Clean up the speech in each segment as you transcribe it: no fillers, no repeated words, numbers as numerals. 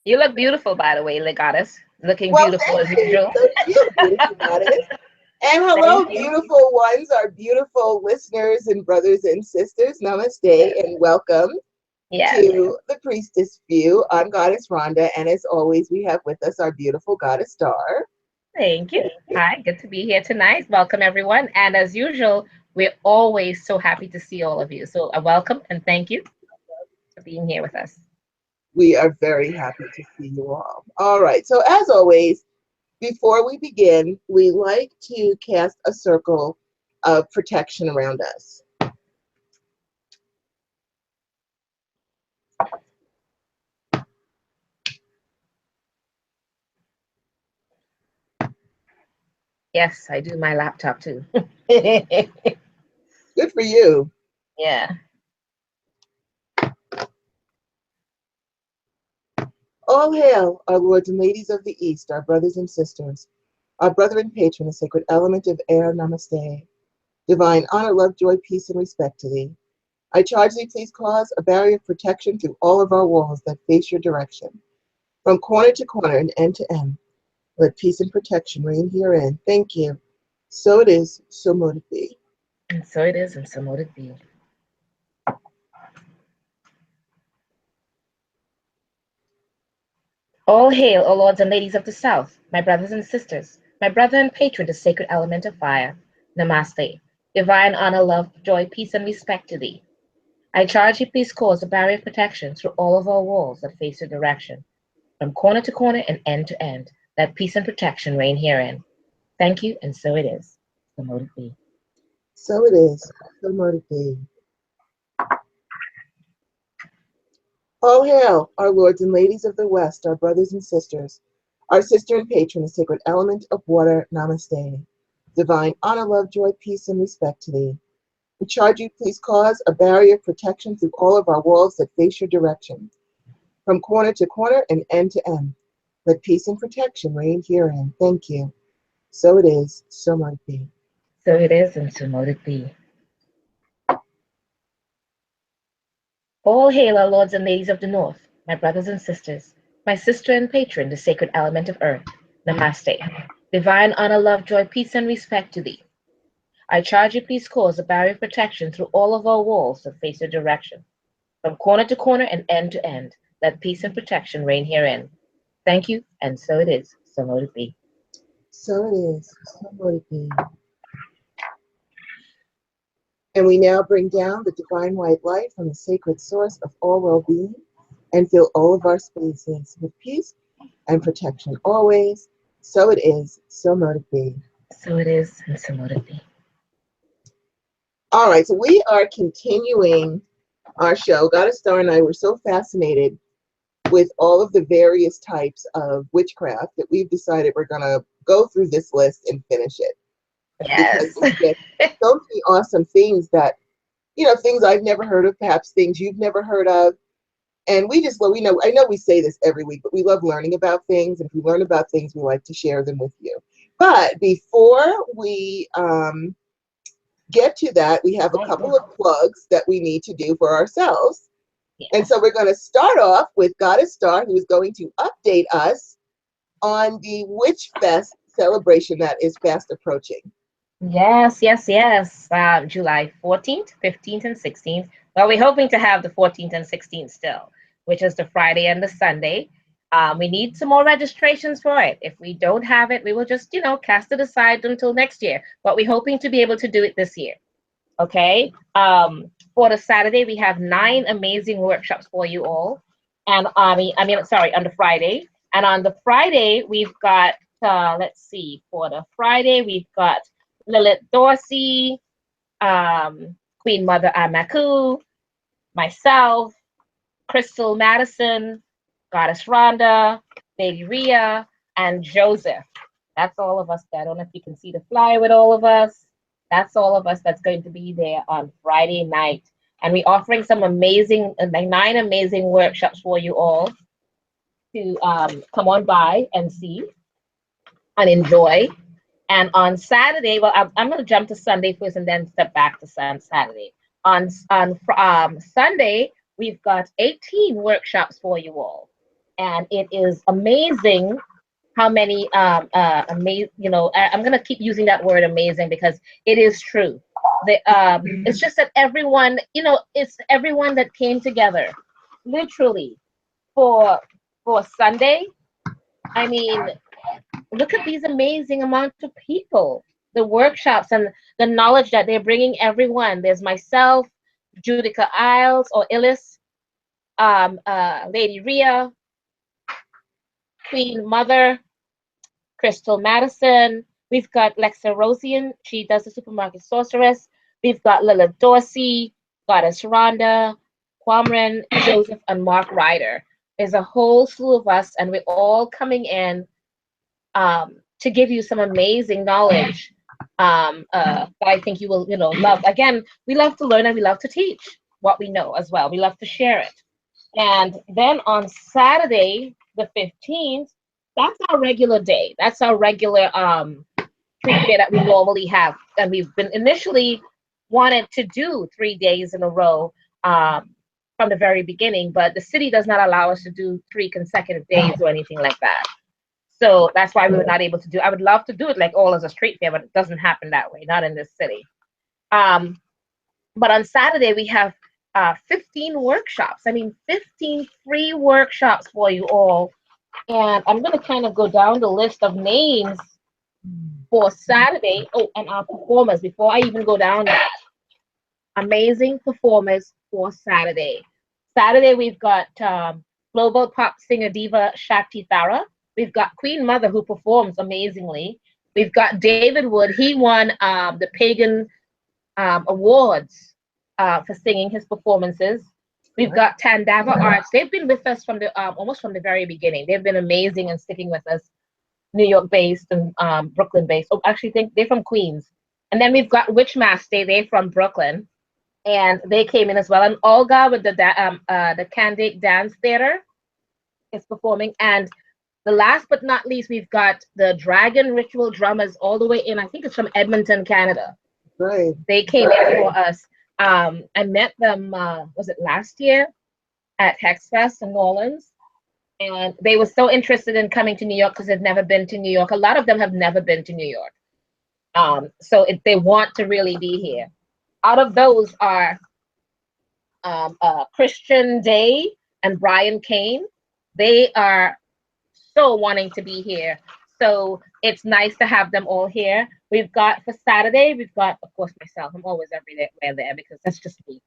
You look beautiful, by the way, Legatus. Looking Well, beautiful thank as you. usual. So you, beautiful goddess. And hello, Thank you. beautiful ones, our beautiful listeners and brothers and sisters. Namaste and welcome Yes. to the Priestess View. I'm Goddess Rhonda, and as always, we have with us our beautiful Goddess Star. Thank you. Hi, good to be here tonight. Welcome, everyone. And as usual, we're always so happy to see all of you. So, welcome and thank you for being here with us. We are very happy to see you all. All right, so as always, before we begin, we like to cast a circle of protection around us. Yes, I do my laptop too. Good for you. Yeah. All hail, our lords and ladies of the East, our brothers and sisters, our brother and patron, the sacred element of air, namaste. Divine honor, love, joy, peace, and respect to thee. I charge thee, please cause a barrier of protection through all of our walls that face your direction. From corner to corner and end to end, let peace and protection reign herein. Thank you. So it is, so mote it be. And so it is, and so mote it be. All hail, O lords and ladies of the South, my brothers and sisters, my brother and patron, the sacred element of fire. Namaste. Divine honor, love, joy, peace, and respect to thee. I charge you, please cause a barrier of protection through all of our walls that face your direction, from corner to corner and end to end, that peace and protection reign herein. Thank you, and so it is. So mote it be. So it is, so mote it be. All hail, our lords and ladies of the West, our brothers and sisters, our sister and patron, the sacred element of water, namaste. Divine honor, love, joy, peace, and respect to thee. We charge you, please cause a barrier of protection through all of our walls that face your direction, from corner to corner and end to end. Let peace and protection reign herein. Thank you. So it is, so might it be. So it is, and so mote it be. All hail, our lords and ladies of the North, my brothers and sisters, my sister and patron, the sacred element of earth. Namaste. Divine honor, love, joy, peace, and respect to thee. I charge you, please cause a barrier of protection through all of our walls that face your direction, from corner to corner and end to end. Let peace and protection reign herein. Thank you, and so it is, so mote it be. So it is, so might it be. And we now bring down the divine white light from the sacred source of all well-being and fill all of our spaces with peace and protection always. So it is, so mote it be. So it is, and so mote it be. All right, so we are continuing our show. Goddess Star and I were so fascinated with all of the various types of witchcraft that we've decided we're going to go through this list and finish it because Yes. we get so many awesome things that, things I've never heard of, perhaps things you've never heard of. And we just, I know we say this every week, but we love learning about things. And if we learn about things, we like to share them with you. But before we get to that, we have a couple of plugs that we need to do for ourselves. And Yes. so we're going to start off with Goddess Star, who is going to update us on the Witch Fest celebration that is fast approaching. Yes, yes, yes. July 14th, 15th, and 16th. Well, we're hoping to have the 14th and 16th still, which is the Friday and the Sunday. We need some more registrations for it. If we don't have it, we will just, cast it aside until next year. But we're hoping to be able to do it this year. Okay. For the Saturday, we have 9 amazing workshops for you all. And sorry, on the Friday. And on the Friday, we've got, let's see, for the Friday, we've got Lilith Dorsey, Queen Mother Amaku, myself, Crystal Madison, Goddess Rhonda, Lady Rhea, and Joseph. That's all of us there. I don't know if you can see the flyer with all of us. That's all of us that's going to be there on Friday night. And we're offering some amazing, like 9 amazing workshops for you all to come on by and see and enjoy. And on Saturday, well, I'm going to jump to Sunday first and then step back to Saturday. On Sunday, we've got 18 workshops for you all. and it is amazing how many amazing, I'm gonna keep using that word amazing because it is true. It's just that everyone, it's everyone that came together, literally for Sunday. I mean, look at these amazing amounts of people, the workshops and the knowledge that they're bringing everyone. There's myself, Judica Isles or Illis, Lady Rhea, Queen Mother, Crystal Madison. We've got Lexa Rosian. She does the supermarket sorceress. We've got Lilith Dorsey, Goddess Rhonda, Quamran, Joseph, and Mark Ryder. There's a whole slew of us, and we're all coming in to give you some amazing knowledge that I think you will, love. Again, we love to learn and we love to teach what we know as well. We love to share it. And then on Saturday, the 15th, that's our regular day. That's our regular treat day that we normally have. And we've been initially wanted to do 3 days in a row from the very beginning, but the city does not allow us to do 3 consecutive days or anything like that. So that's why we were not able to do. I would love to do it like all as a street fair, but it doesn't happen that way, not in this city. But on Saturday we have 15 workshops. I mean, 15 free workshops for you all. And I'm going to kind of go down the list of names for Saturday. Oh, and our performers, before I even go down that. Amazing performers for Saturday. Saturday, we've got global pop singer diva Shakti Thara. We've got Queen Mother, who performs amazingly. We've got David Wood. He won the Pagan Awards for singing his performances. We've got Tandava Arts. They've been with us from the almost from the very beginning. They've been amazing and sticking with us. New York based and Brooklyn based. Oh, actually, think they're from Queens. And then we've got Witchmaster. They're from Brooklyn, and they came in as well. And Olga with the Candake Dance Theater is performing. And the last but not least, we've got the Dragon Ritual Drummers all the way in. I think it's from Edmonton, Canada. Right. They came in for us. I met them, was it last year at Hex Fest in New Orleans? And they were so interested in coming to New York because they've never been to New York. A lot of them have never been to New York. So they want to really be here. Out of those are Christian Day and Brian Kane. They are so wanting to be here. So it's nice to have them all here. We've got for Saturday, we've got, of course, myself. I'm always everywhere there because that's just me.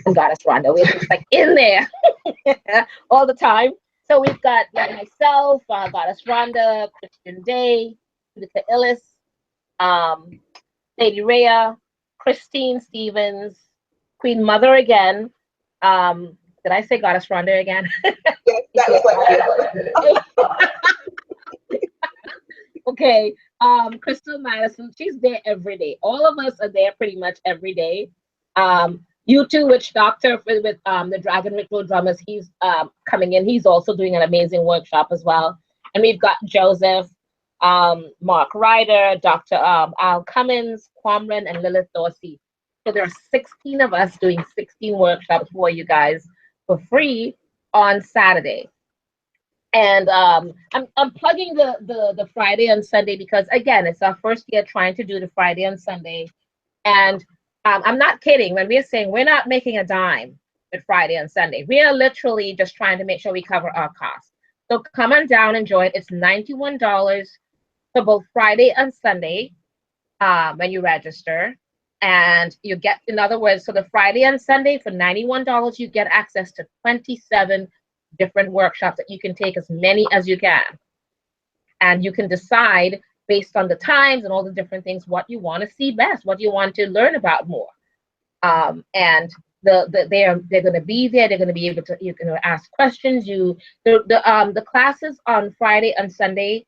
And Goddess Rhonda. We're just like in there all the time. So we've got myself, Goddess Rhonda, Christian Day, Judith Illis, Lady Rhea, Christine Stevens, Queen Mother again. Did I say Goddess Rhonda again? Yes, that was like Okay. Crystal Madison, she's there every day. All of us are there pretty much every day. You too, Witch Doctor with the Dragon Ritual Drummers, he's coming in. He's also doing an amazing workshop as well. And we've got Joseph, Mark Ryder, Dr. Al Cummins, Quamran, and Lilith Dorsey. So there are 16 of us doing 16 workshops for you guys for free on Saturday. And I'm plugging the Friday and Sunday because, again, it's our first year trying to do the Friday and Sunday. And I'm not kidding when we're saying we're not making a dime with Friday and Sunday. We are literally just trying to make sure we cover our costs. So come on down and join. It's $91 for both Friday and Sunday when you register. And you get, in other words, so the Friday and Sunday for $91, you get access to 27 different workshops that you can take as many as you can. And you can decide based on the times and all the different things what you want to see best, what you want to learn about more. And they're going to be there. They're going to be able to, you can ask questions. The classes on Friday and Sunday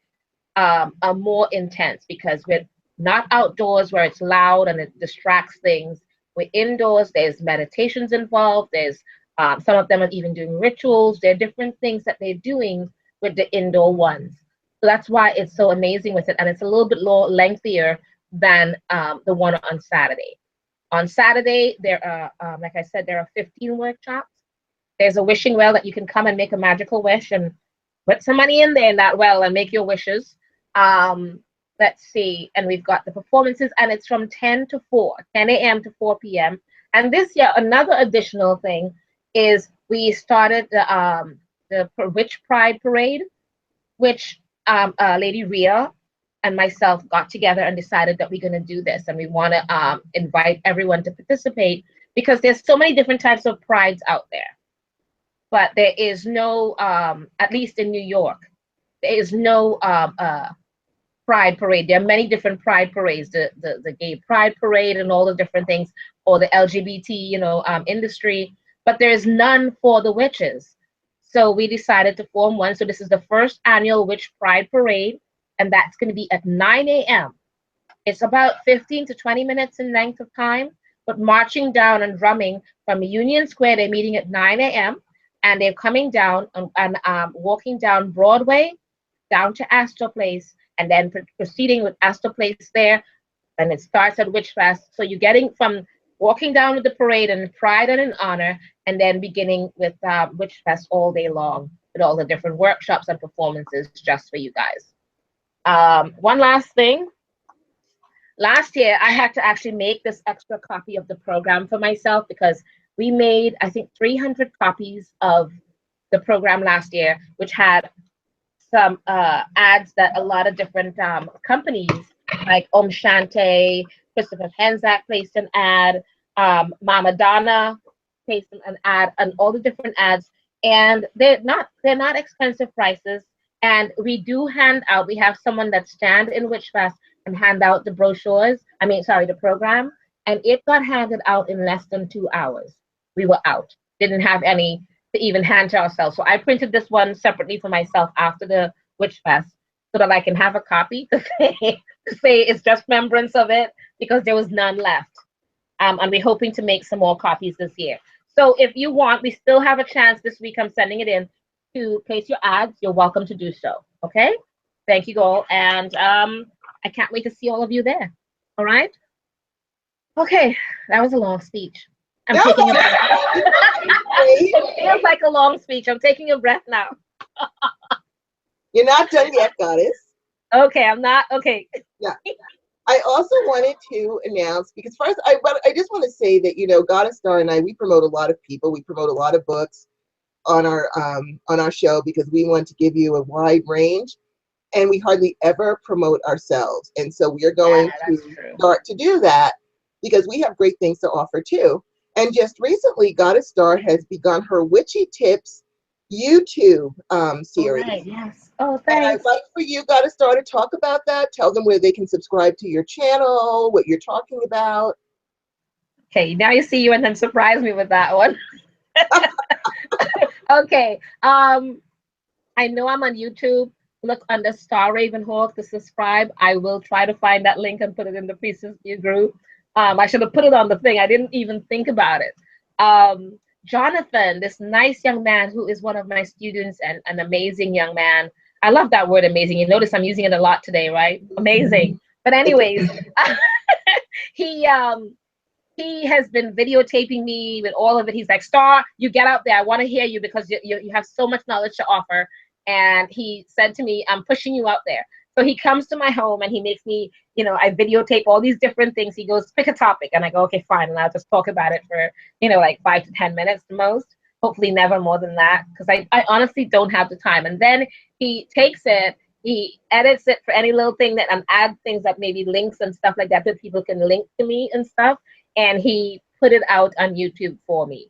are more intense because we're not outdoors where it's loud and it distracts things. We're indoors. There's meditations involved. There's some of them are even doing rituals. There are different things that they're doing with the indoor ones. So that's why it's so amazing with it. And it's a little bit lengthier than the one on Saturday. On Saturday, there are, like I said, there are 15 workshops. There's a wishing well that you can come and make a magical wish and put some money in there in that well and make your wishes. Let's see, and we've got the performances, and it's from 10 to 4, 10 a.m. to 4 p.m. And this year, another additional thing is we started the Witch Pride Parade, which Lady Rhea and myself got together and decided that we're going to do this, and we want to invite everyone to participate because there's so many different types of prides out there. But there is no, at least in New York, there is no pride parade. There are many different pride parades, the gay pride parade and all the different things, or the LGBT, industry, but there is none for the witches. So we decided to form one. So this is the first annual Witch Pride Parade, and that's going to be at 9 a.m. It's about 15 to 20 minutes in length of time, but marching down and drumming from Union Square. They're meeting at 9 a.m. and they're coming down and walking down Broadway, down to Astor Place, and then proceeding with Astor Place there, and it starts at Witchcrafts. So you're getting from walking down with the parade and pride and in honor, and then beginning with Witchfest all day long with all the different workshops and performances just for you guys. One last thing. Last year, I had to actually make this extra copy of the program for myself because we made, I think, 300 copies of the program last year, which had some ads that a lot of different companies like Om Shanti, Christopher Henzak placed an ad, Mama Donna placed an ad, and all the different ads. And they're not expensive prices. And we do hand out. We have someone that stand in Witchcraft and hand out the brochures. The program, and it got handed out in less than 2 hours. We were out. Didn't have any to even hand to ourselves. So I printed this one separately for myself after the Witch Fest so that I can have a copy to say it's just remembrance of it because there was none left. And we're hoping to make some more copies this year. So if you want, we still have a chance this week. I'm sending it in to place your ads. You're welcome to do so. Okay? Thank you all. And I can't wait to see all of you there. All right? Okay, that was a long speech. I'm taking a breath. It feels like a long speech. I'm taking a breath now. You're not done yet, Goddess. Okay, I'm not. Okay. Yeah. I also wanted to announce, because first, I just want to say that, Goddess Star and I, we promote a lot of people. We promote a lot of books on our show because we want to give you a wide range, and we hardly ever promote ourselves. And so we are going to start to do that because we have great things to offer too. And just recently, Goddess Star has begun her Witchy Tips YouTube series. All right, yes. Oh, thanks. And I'd like for you, Goddess Star, to talk about that. Tell them where they can subscribe to your channel, what you're talking about. Okay, now you see you and then surprise me with that one. Okay. I know I'm on YouTube. Look under Star Ravenhawk to subscribe. I will try to find that link and put it in the Priestess group. I should have put it on the thing. I didn't even think about it. Jonathan, this nice young man who is one of my students and an amazing young man. I love that word amazing. You notice I'm using it a lot today, right? Amazing. But anyways, he has been videotaping me with all of it. He's like, Star, you get out there. I want to hear you because you have so much knowledge to offer. And he said to me, I'm pushing you out there. So he comes to my home and he makes me, I videotape all these different things. He goes, pick a topic. And I go, okay, fine. And I'll just talk about it for, like 5 to 10 minutes the most. Hopefully never more than that, because I honestly don't have the time. And then he takes it, he edits it for any little thing that add things that maybe links and stuff like that people can link to me and stuff. And he put it out on YouTube for me.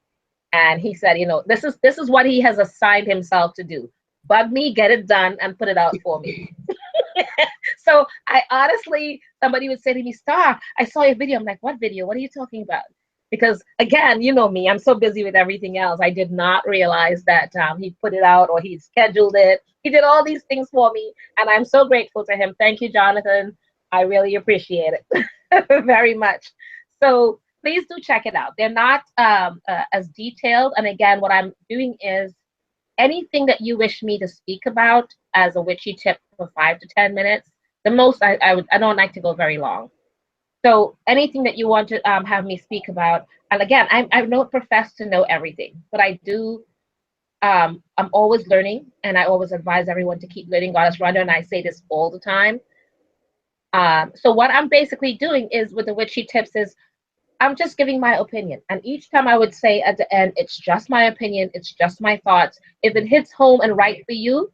And he said, this is what he has assigned himself to do. Bug me, get it done, and put it out for me. So I honestly, somebody would say to me, Star, I saw your video. I'm like, what video? What are you talking about? Because again, you know me, I'm so busy with everything else. I did not realize that he put it out or he scheduled it. He did all these things for me. And I'm so grateful to him. Thank you, Jonathan. I really appreciate it very much. So please do check it out. They're not as detailed. And again, what I'm doing is anything that you wish me to speak about as a witchy tip for 5 to 10 minutes. The most I don't like to go very long. So anything that you want to have me speak about, and again, I don't profess to know everything, but I do I'm always learning, and I always advise everyone to keep learning. Goddess Rhonda and I say this all the time. So what I'm basically doing is with the witchy tips is I'm just giving my opinion. And each time I would say at the end, it's just my opinion, it's just my thoughts. If it hits home and right for you,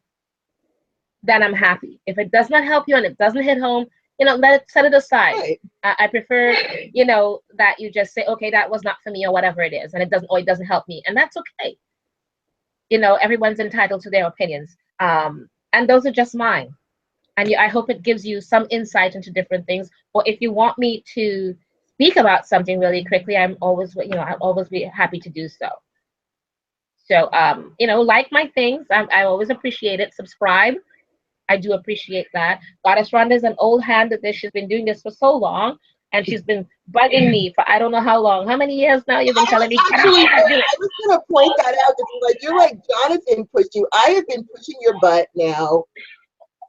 then I'm happy. If it does not help you and it doesn't hit home, let it set it aside. Right. I prefer, that you just say, okay, that was not for me or whatever it is, and it doesn't help me, and that's okay. Everyone's entitled to their opinions, and those are just mine. And I hope it gives you some insight into different things. Or if you want me to speak about something really quickly, I'll always be happy to do so. So, like my things, I always appreciate it. Subscribe. I do appreciate that. Goddess Rhonda is an old hand at this. She's been doing this for so long, and she's been bugging me for I don't know how long. How many years now you've been telling me? Actually, I was going to point that out. Because you're like Jonathan pushed you. I have been pushing your butt now.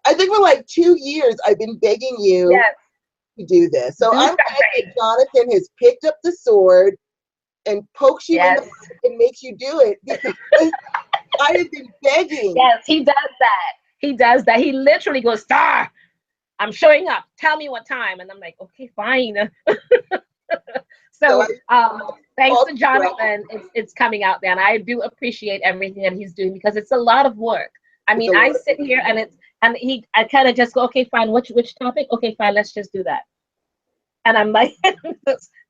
I think for like 2 years, I've been begging you to do this. So I'm glad that Jonathan has picked up the sword and pokes you in the butt and makes you do it, because I have been begging. Yes, he does that. He does that. He literally goes, Star, I'm showing up. Tell me what time. And I'm like, okay, fine. So thanks to Jonathan, it's coming out there. And I do appreciate everything that he's doing, because it's a lot of work. I mean, I sit here and I kind of just go, okay, fine. Which topic? Okay, fine. Let's just do that. And I'm like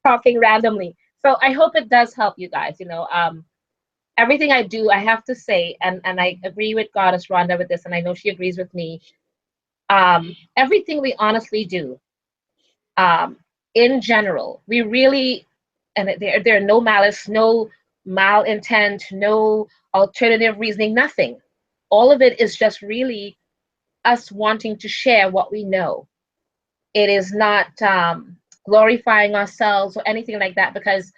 talking randomly. So I hope it does help you guys. Everything I do, I have to say, and I agree with Goddess Rhonda with this, and I know she agrees with me. Everything we honestly do, in general, we really, and there are no malice, no malintent, no alternative reasoning, nothing. All of it is just really us wanting to share what we know. It is not glorifying ourselves or anything like that, because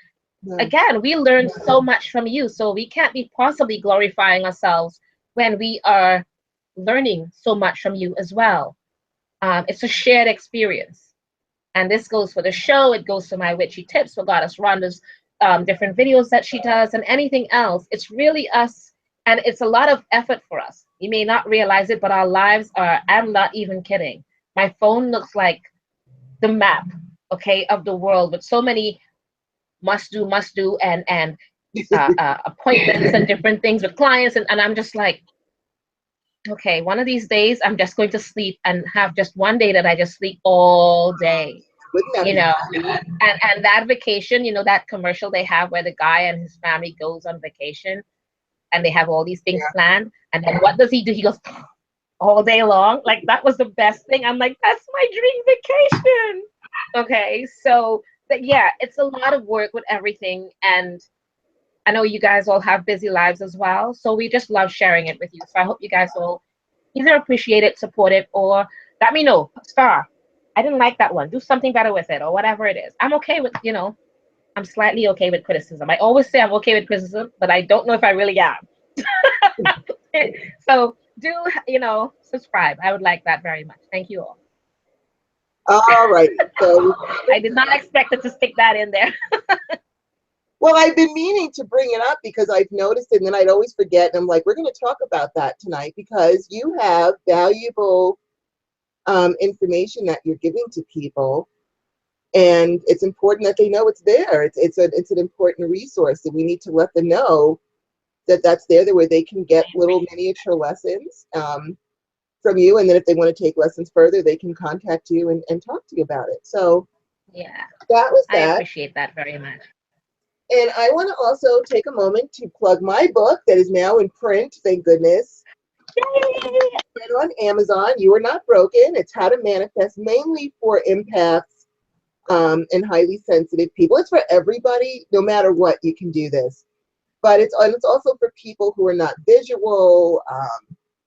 again, we learned so much from you, so we can't be possibly glorifying ourselves when we are learning so much from you as well. It's a shared experience, and this goes for the show. It goes for my witchy tips, for Goddess Rhonda's different videos that she does, and anything else. It's really us, and it's a lot of effort for us. You may not realize it, but our lives are, I'm not even kidding. My phone looks like the map, okay, of the world, with so many must do and appointments and different things with clients, and I'm just like, okay, one of these days I'm just going to sleep and have just one day that I just sleep all day, and that vacation, that commercial they have where the guy and his family goes on vacation and they have all these things planned, and then what does he do? He goes all day long. Like, that was the best thing. I'm like, that's my dream vacation. Okay, so yeah, it's a lot of work with everything, and I know you guys all have busy lives as well, so we just love sharing it with you. So I hope you guys will either appreciate it, support it, or let me know, Star, I didn't like that one, do something better with it, or whatever it is. I'm okay with, I'm slightly okay with criticism. I always say I'm okay with criticism, but I don't know if I really am. So do, subscribe. I would like that very much. Thank you all. All right. So I did not expect it to stick that in there. Well, I've been meaning to bring it up because I've noticed it, and then I'd always forget. And I'm like, we're going to talk about that tonight, because you have valuable information that you're giving to people, and it's important that they know it's there. It's an important resource, and we need to let them know that that's there, where they can get little miniature lessons from you, and then if they want to take lessons further, they can contact you and talk to you about it. So yeah, that was that. I appreciate that very much. And I want to also take a moment to plug my book that is now in print, thank goodness. Yay! On Amazon, You Are Not Broken. It's how to manifest, mainly for empaths and highly sensitive people. It's for everybody, no matter what, you can do this. But it's also for people who are not visual,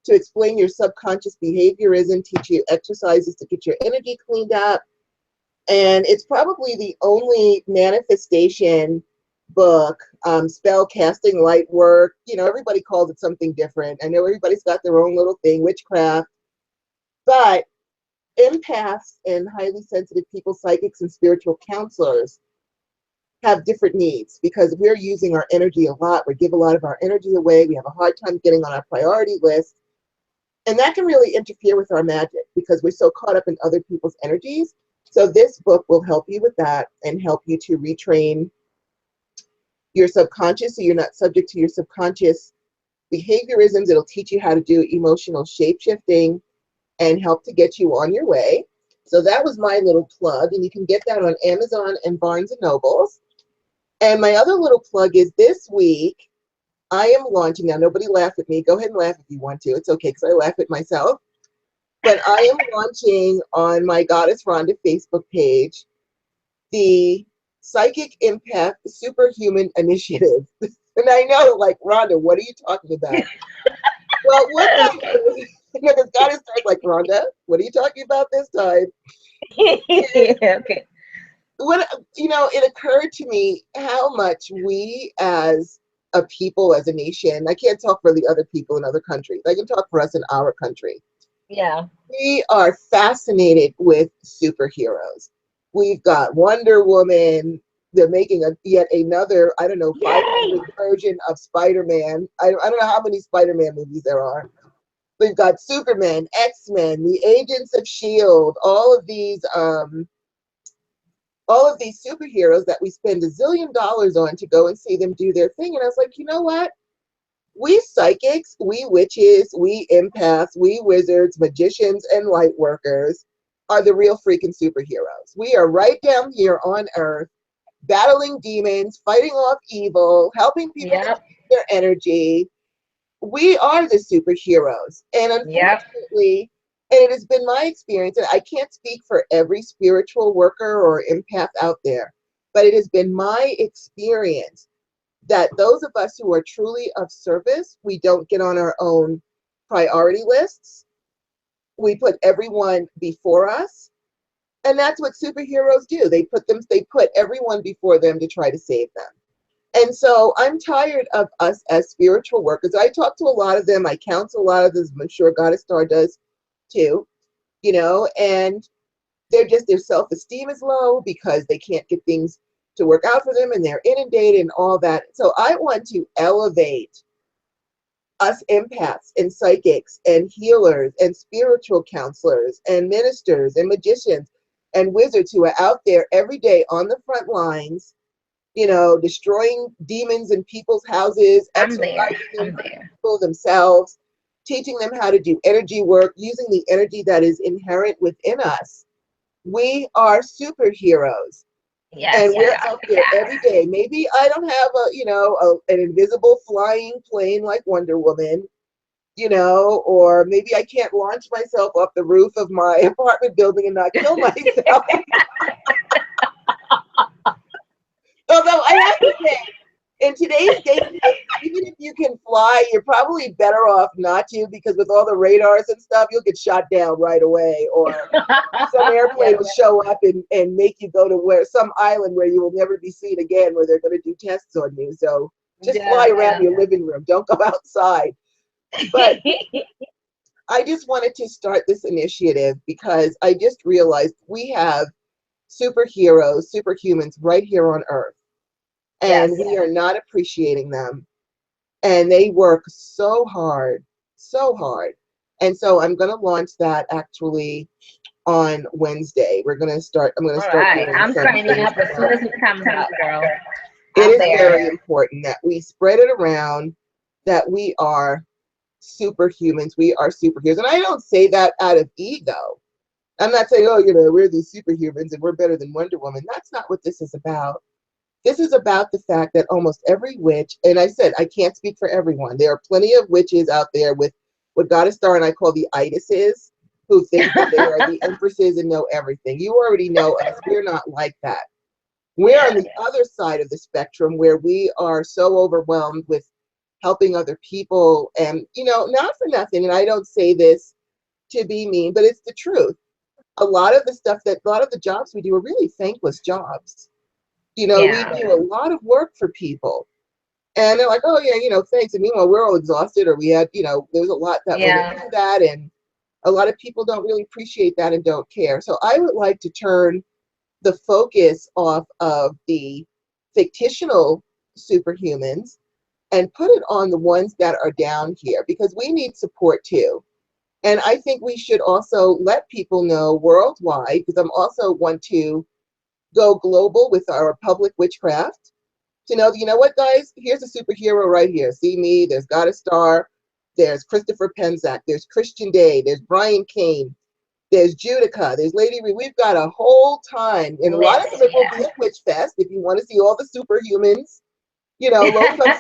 to explain your subconscious behaviorism, teach you exercises to get your energy cleaned up. And it's probably the only manifestation book, spell casting, light work. Everybody calls it something different. I know everybody's got their own little thing, witchcraft. But empaths and highly sensitive people, psychics and spiritual counselors, have different needs because we're using our energy a lot. We give a lot of our energy away. We have a hard time getting on our priority list. And that can really interfere with our magic because we're so caught up in other people's energies. So this book will help you with that and help you to retrain your subconscious so you're not subject to your subconscious behaviorisms. It'll teach you how to do emotional shape-shifting and help to get you on your way. So that was my little plug, and you can get that on Amazon and Barnes & Nobles. And my other little plug is this week, I am launching, now nobody laugh at me, go ahead and laugh if you want to, it's okay because I laugh at myself, but I am launching on my Goddess Rhonda Facebook page, the Psychic Empath Superhuman Initiative. And I know, like, Rhonda, what are you talking about? Well, what because Goddess starts like, Rhonda, what are you talking about this time? Okay. What, it occurred to me how much we as a people, as a nation, I can't talk for the other people in other countries. I can talk for us in our country. Yeah. We are fascinated with superheroes. We've got Wonder Woman. They're making yet another, I don't know, 500 version of Spider-Man. I don't know how many Spider-Man movies there are. We've got Superman, X-Men, the Agents of S.H.I.E.L.D., all of these superheroes that we spend $1 zillion on to go and see them do their thing. And I was like, you know what? We psychics, we witches, we empaths, we wizards, magicians, and light workers are the real freaking superheroes. We are right down here on Earth, battling demons, fighting off evil, helping people get their energy. We are the superheroes. And unfortunately, and it has been my experience, and I can't speak for every spiritual worker or empath out there, but it has been my experience that those of us who are truly of service, we don't get on our own priority lists. We put everyone before us. And that's what superheroes do. They put everyone before them to try to save them. And so I'm tired of us as spiritual workers. I talk to a lot of them. I counsel a lot of them. I'm sure Goddess Star does too, and their self-esteem is low because they can't get things to work out for them and they're inundated and all that. So I want to elevate us empaths and psychics and healers and spiritual counselors and ministers and magicians and wizards who are out there every day on the front lines, destroying demons in people's houses, exorcising people themselves, teaching them how to do energy work, using the energy that is inherent within us. We are superheroes. And we're out there every day. Maybe I don't have an invisible flying plane like Wonder Woman, or maybe I can't launch myself off the roof of my apartment building and not kill myself. Although I have to say, in today's day, even if you can fly, you're probably better off not to, because with all the radars and stuff, you'll get shot down right away, or some airplane will show up and make you go to some island where you will never be seen again, where they're going to do tests on you. So just fly around your living room. Don't go outside. But I just wanted to start this initiative because I just realized we have superheroes, superhumans right here on Earth. And we are not appreciating them. And they work so hard, so hard. And so I'm going to launch that actually on Wednesday. I'm going to start. Right. I'm signing up as soon as it comes out, girl. It is very important that we spread it around that we are superhumans. We are superheroes. And I don't say that out of ego. I'm not saying, we're these superhumans and we're better than Wonder Woman. That's not what this is about. This is about the fact that almost every witch, and I said I can't speak for everyone. There are plenty of witches out there with what Goddess Star and I call the itises, who think that they are the empresses and know everything. You already know us. We're not like that. We're on the other side of the spectrum where we are so overwhelmed with helping other people. And, not for nothing, and I don't say this to be mean, but it's the truth. A lot of the jobs we do are really thankless jobs. We do a lot of work for people. And they're like, oh, yeah, thanks. And meanwhile, we're all exhausted, or we had, there's a lot that went into that. And a lot of people don't really appreciate that and don't care. So I would like to turn the focus off of the fictional superhumans and put it on the ones that are down here, because we need support too. And I think we should also let people know worldwide, because I'm also want to go global with our public witchcraft, to know, you know what, guys, here's a superhero right here. See me, there's God a Star, there's Christopher Penzac, there's Christian Day, there's Brian Kane, there's Judica, there's Lady Reed. We've got a whole time. And a lot of them will be at Witch Fest if you want to see all the superhumans. You know,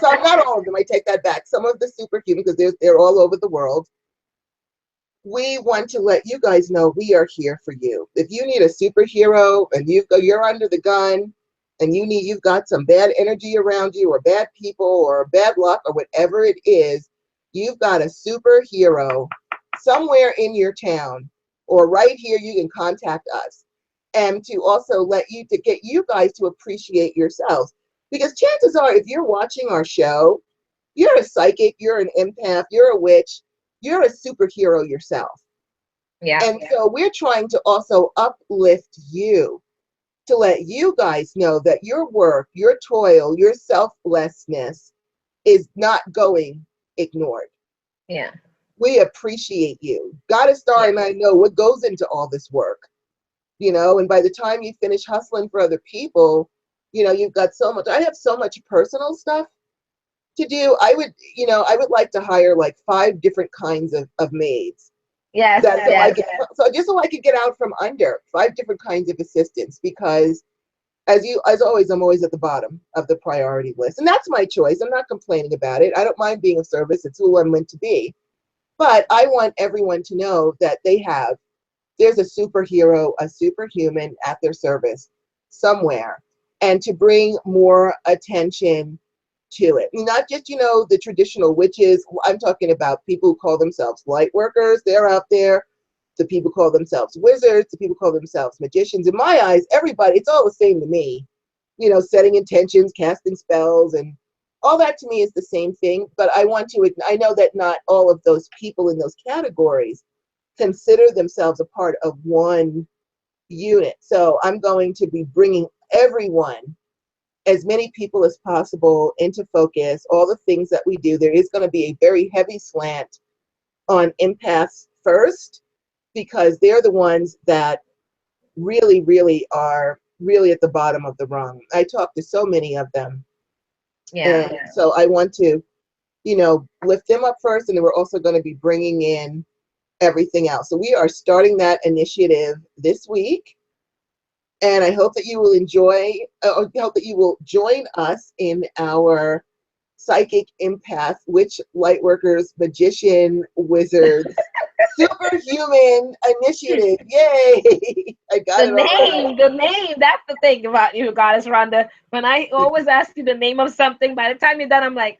some, not all of them, I take that back. Some of the superhumans, because they're all over the world. We want to let you guys know we are here for you. If you need a superhero and you're under the gun and you've got some bad energy around you, or bad people, or bad luck, or whatever it is, you've got a superhero somewhere in your town, or right here, you can contact us. And to also to get you guys to appreciate yourselves. Because chances are, if you're watching our show, you're a psychic, you're an empath, you're a witch, you're a superhero yourself. Yeah. And so we're trying to also uplift you, to let you guys know that your work, your toil, your selflessness is not going ignored. Yeah. We appreciate you. God a Star and I know what goes into all this work. You know, and by the time you finish hustling for other people, you know, you've got so much. I have so much personal stuff to do. I would like to hire like 5 different kinds of maids. Yes. So I could get out from under 5 different kinds of assistants, because as always, I'm always at the bottom of the priority list. And that's my choice. I'm not complaining about it. I don't mind being of service. It's who I'm meant to be. But I want everyone to know that there's a superhero, a superhuman at their service somewhere, and to bring more attention to it. Not just, the traditional witches. I'm talking about people who call themselves light workers. They're out there. The people call themselves wizards. The people call themselves magicians. In my eyes, everybody, it's all the same to me. Setting intentions, casting spells, and all that to me is the same thing. But I know that not all of those people in those categories consider themselves a part of one unit. So I'm going to be bringing everyone, as many people as possible, into focus, all the things that we do. There is going to be a very heavy slant on empaths first, because they're the ones that really, really are really at the bottom of the rung. I talk to so many of them. And so I want to, lift them up first, and then we're also going to be bringing in everything else. So we are starting that initiative this week, and I hope that you will hope that you will join us in our psychic empath, witch, light workers, magician, wizards, superhuman initiative. Yay! I got the name. That's the thing about you, Goddess Rhonda. When I always ask you the name of something, by the time you're done, I'm like,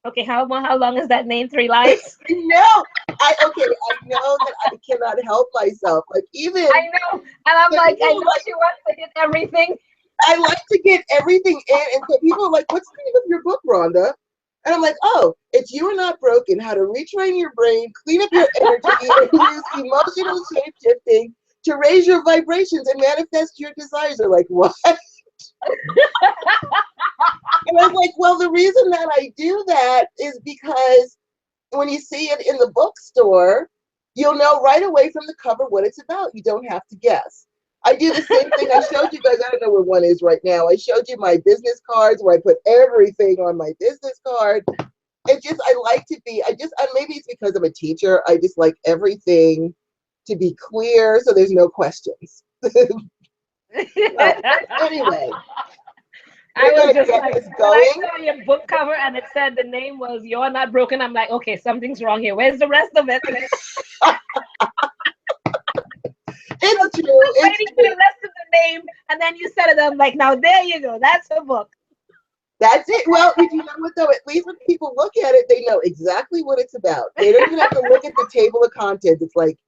okay, how long is that name? 3 lines? No, I know that I cannot help myself. Like, even I know, and I'm like, I know she wants to get everything. I like to get everything in, and so people are like, "What's the name of your book, Rhonda?" And I'm like, "Oh, it's You Are Not Broken: How to Retrain Your Brain, Clean Up Your Energy, and Use Emotional Shape Shifting to Raise Your Vibrations and Manifest Your Desires." They're like, "What?" And I was like, well, the reason that I do that is because when you see it in the bookstore, you'll know right away from the cover what it's about. You don't have to guess. I do the same thing. I showed you guys, I don't know where one is right now. I showed you my business cards where I put everything on my business card. I like to be, maybe it's because I'm a teacher. I just like everything to be clear so there's no questions. Anyway. I was just like, when I saw your book cover and it said the name was You're Not Broken, I'm like, okay, something's wrong here. Where's the rest of it? It's true. Waiting for the rest of the name, and then you said it. I'm like, now there you go. That's the book. That's it. Well, you know what though? At least when people look at it, they know exactly what it's about. They don't even have to look at the table of contents. It's like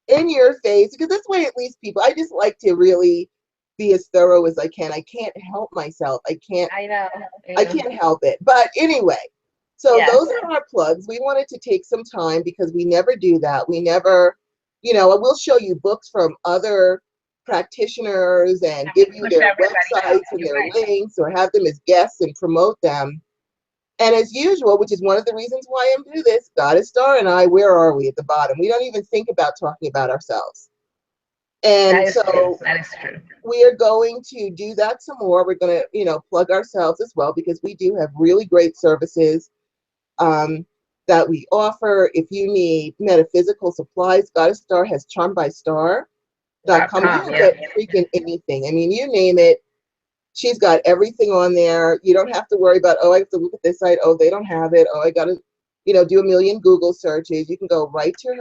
in your face, because this way, at least people. I just like to really be as thorough as I can. I can't help myself. I know. I can't help it. But anyway, so those are our plugs. We wanted to take some time because we never do that. We never, I will show you books from other practitioners and And we give you push their everybody out. websites and You're their right. links or have them as guests and promote them. And as usual, which is one of the reasons why I'm doing this, Goddess Star and I, where are we at the bottom? We don't even think about talking about ourselves. That And is true. so That is true. we are going to do that some more. We're going to, plug ourselves as well, because we do have really great services that we offer. If you need metaphysical supplies, Goddess Star has charmbystar.com. You can get freaking anything. I mean, you name it. She's got everything on there. You don't have to worry about, oh, I have to look at this site. Oh, they don't have it. Oh, I got to, do a million Google searches. You can go right to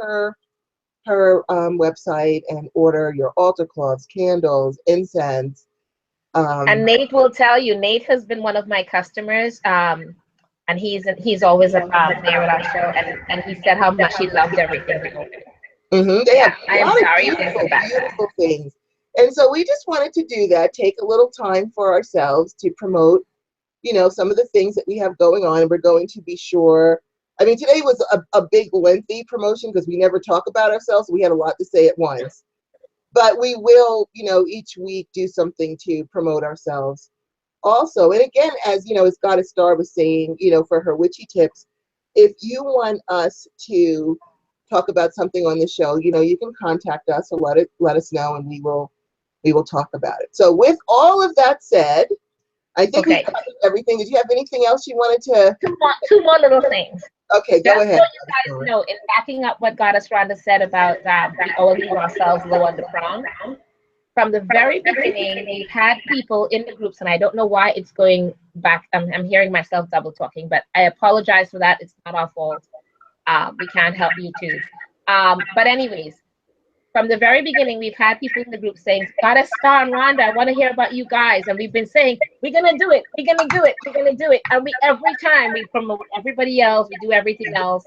her website and order your altar cloths, candles, incense. And Nate will tell you. Nate has been one of my customers, and he's always there at our show, and he said how much he loved everything. They have I a am lot of sorry beautiful, beautiful things. And so we just wanted to do that, take a little time for ourselves to promote, some of the things that we have going on. And we're going to be sure. I mean, today was a big, lengthy promotion because we never talk about ourselves. We had a lot to say at once. But we will, each week do something to promote ourselves also. And again, as Goddess Star was saying, for her witchy tips, if you want us to talk about something on the show, you can contact us or let us know, and we will talk about it. So with all of that said, I think we covered everything. Did you have anything else you wanted to? Two more little things. Okay, go ahead. So you guys know, in backing up what Goddess Rhonda said about we always leave ourselves low on the prong. From the very beginning, we've had people in the groups, and I don't know why it's going back. I'm hearing myself double talking, but I apologize for that. It's not our fault. We can't help you too. But anyways, from the very beginning, we've had people in the group saying, Goddess Star and Rhonda, I want to hear about you guys. And we've been saying, we're going to do it. We're going to do it. We're going to do it. And every time we promote everybody else, we do everything else.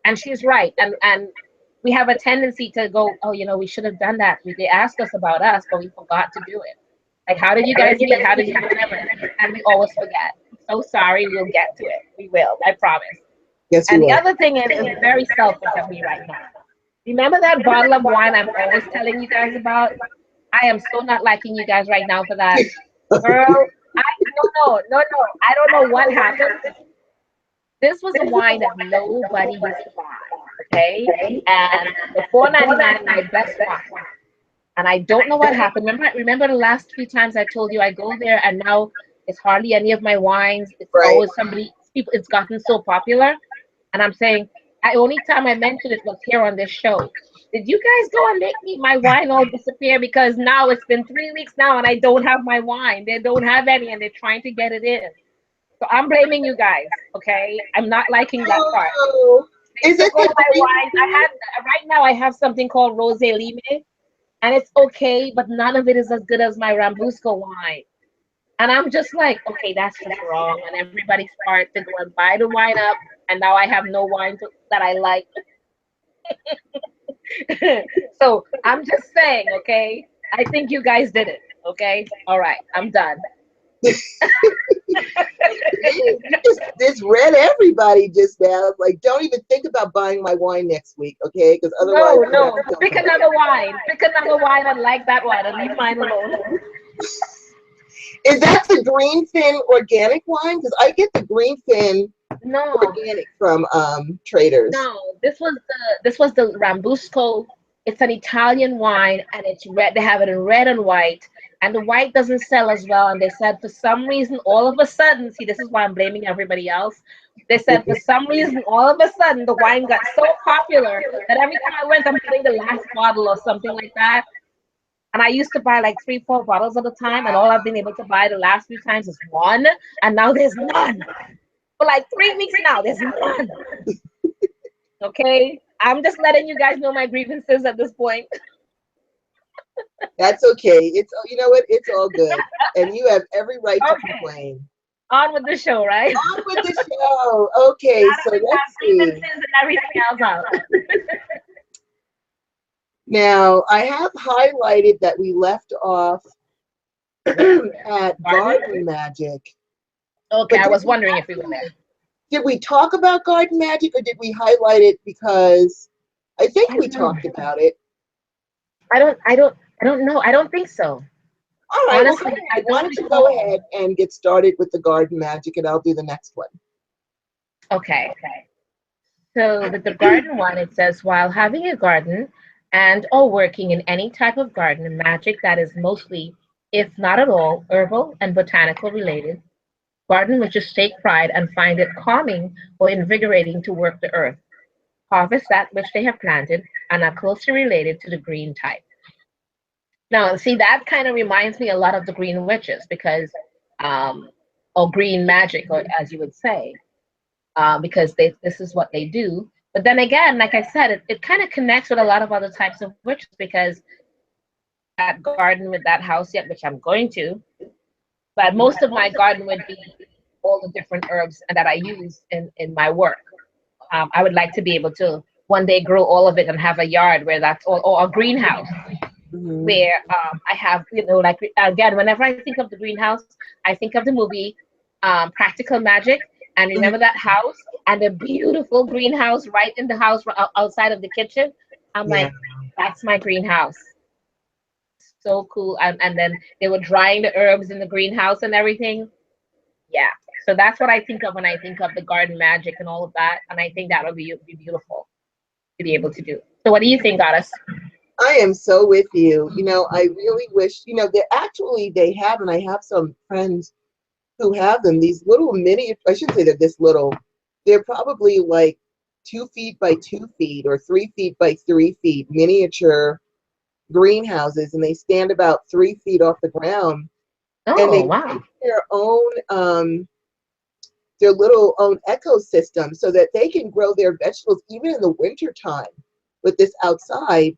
And she's right. And we have a tendency to go, oh, we should have done that. They asked us about us, but we forgot to do it. Like, how did you guys meet? How did you do whatever? And we always forget. So sorry. We'll get to it. We will. I promise. Yes, and the other thing is, it's very selfish of me right now. Remember that bottle of wine I'm always telling you guys about? I am so not liking you guys right now for that. Girl, no. I don't know what happened. This was a wine that nobody used to buy, okay? And the $4.99, my best wine. And I don't know what happened. Remember the last few times I told you I go there, and now it's hardly any of my wines. It's always people. It's gotten so popular. And I'm saying, the only time I mentioned it was here on this show. Did you guys go and make my wine all disappear? Because now it's been 3 weeks now and I don't have my wine. They don't have any and they're trying to get it in. So I'm blaming you guys, okay? I'm not liking that part. Is it my wine? Right now I have something called Rosé Lime, and it's okay, but none of it is as good as my Rambusco wine. And I'm just like, okay, that's just wrong. And everybody started to go and buy the wine up, and now I have no wine that I like. So I'm just saying, okay? I think you guys did it, okay? All right, I'm done. This read everybody just now. Like, don't even think about buying my wine next week, okay? Because otherwise, no. Pick another wine. Pick another wine and like that one, and leave mine alone. Is that the Greenfin organic wine? Because I get the Greenfin organic from Traders. No, this was the Rambusco. It's an Italian wine, and it's red. They have it in red and white, and the white doesn't sell as well. And they said for some reason, all of a sudden, see, this is why I'm blaming everybody else. They said for some reason, all of a sudden, the wine got so popular that every time I went, I'm getting the last bottle or something like that. And I used to buy like 3-4 bottles at a time, and all I've been able to buy the last few times is one, and now there's none. For like 3 weeks now, there's none. Okay? I'm just letting you guys know my grievances at this point. That's okay. It's, you know what? It's all good. And you have every right to complain. On with the show, right? On with the show. Okay, so let's see. And everything else out. Now, I have highlighted that we left off at Garden Magic. Okay, I was wondering if we were there. Did we talk about Garden Magic, or did we highlight it because I think we talked about it? I don't I don't know. I don't think so. All right, well, go Honestly, I ahead. Why don't don't you go recall. ahead and get started with the garden magic, and I'll do the next one. Okay. So with the garden one, it says, while having a garden and or working in any type of garden, magic that is mostly, if not at all, herbal and botanical related, garden witches take pride and find it calming or invigorating to work the earth, harvest that which they have planted, and are closely related to the green type. Now, see, that kind of reminds me a lot of the green witches because, um, or green magic, or as you would say, because this is what they do. But then again, like I said, it kind of connects with a lot of other types of witches because that garden with that house yet, which I'm going to, but most of my garden would be all the different herbs that I use in my work. I would like to be able to one day grow all of it and have a yard where that's all, or a greenhouse Hmm. where I have, like again, whenever I think of the greenhouse, I think of the movie Practical Magic, and remember that house and the beautiful greenhouse right in the house outside of the kitchen. I'm Yeah. like, that's my greenhouse. So cool. And then they were drying the herbs in the greenhouse and everything. Yeah. So that's what I think of when I think of the garden magic and all of that. And I think that would be beautiful to be able to do. So what do you think, Goddess? I am so with you. I really wish, they have, and I have some friends who have them, these little mini, I shouldn't say they're this little, they're probably like 2 feet by 2 feet or 3 feet by 3 feet miniature greenhouses, and they stand about 3 feet off the ground, and Oh, they wow. their own their little own ecosystem so that they can grow their vegetables even in the winter time. With this outside,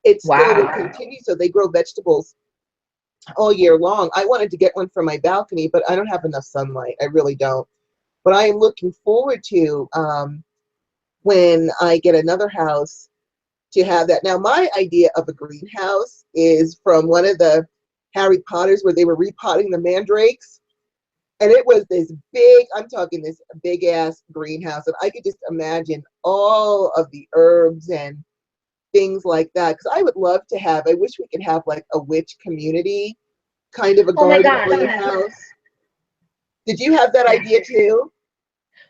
it still will Wow. continue, so they grow vegetables all year long. I wanted to get one for my balcony, but I don't have enough sunlight. I really don't. But I am looking forward to when I get another house to have that. Now, my idea of a greenhouse is from one of the Harry Potters where they were repotting the mandrakes. And it was this big, I'm talking this big ass greenhouse. And I could just imagine all of the herbs and things like that. Because I would love to have, I wish we could have like a witch community kind of a Oh my garden gosh, yes. greenhouse. Did you have that Yes. idea too?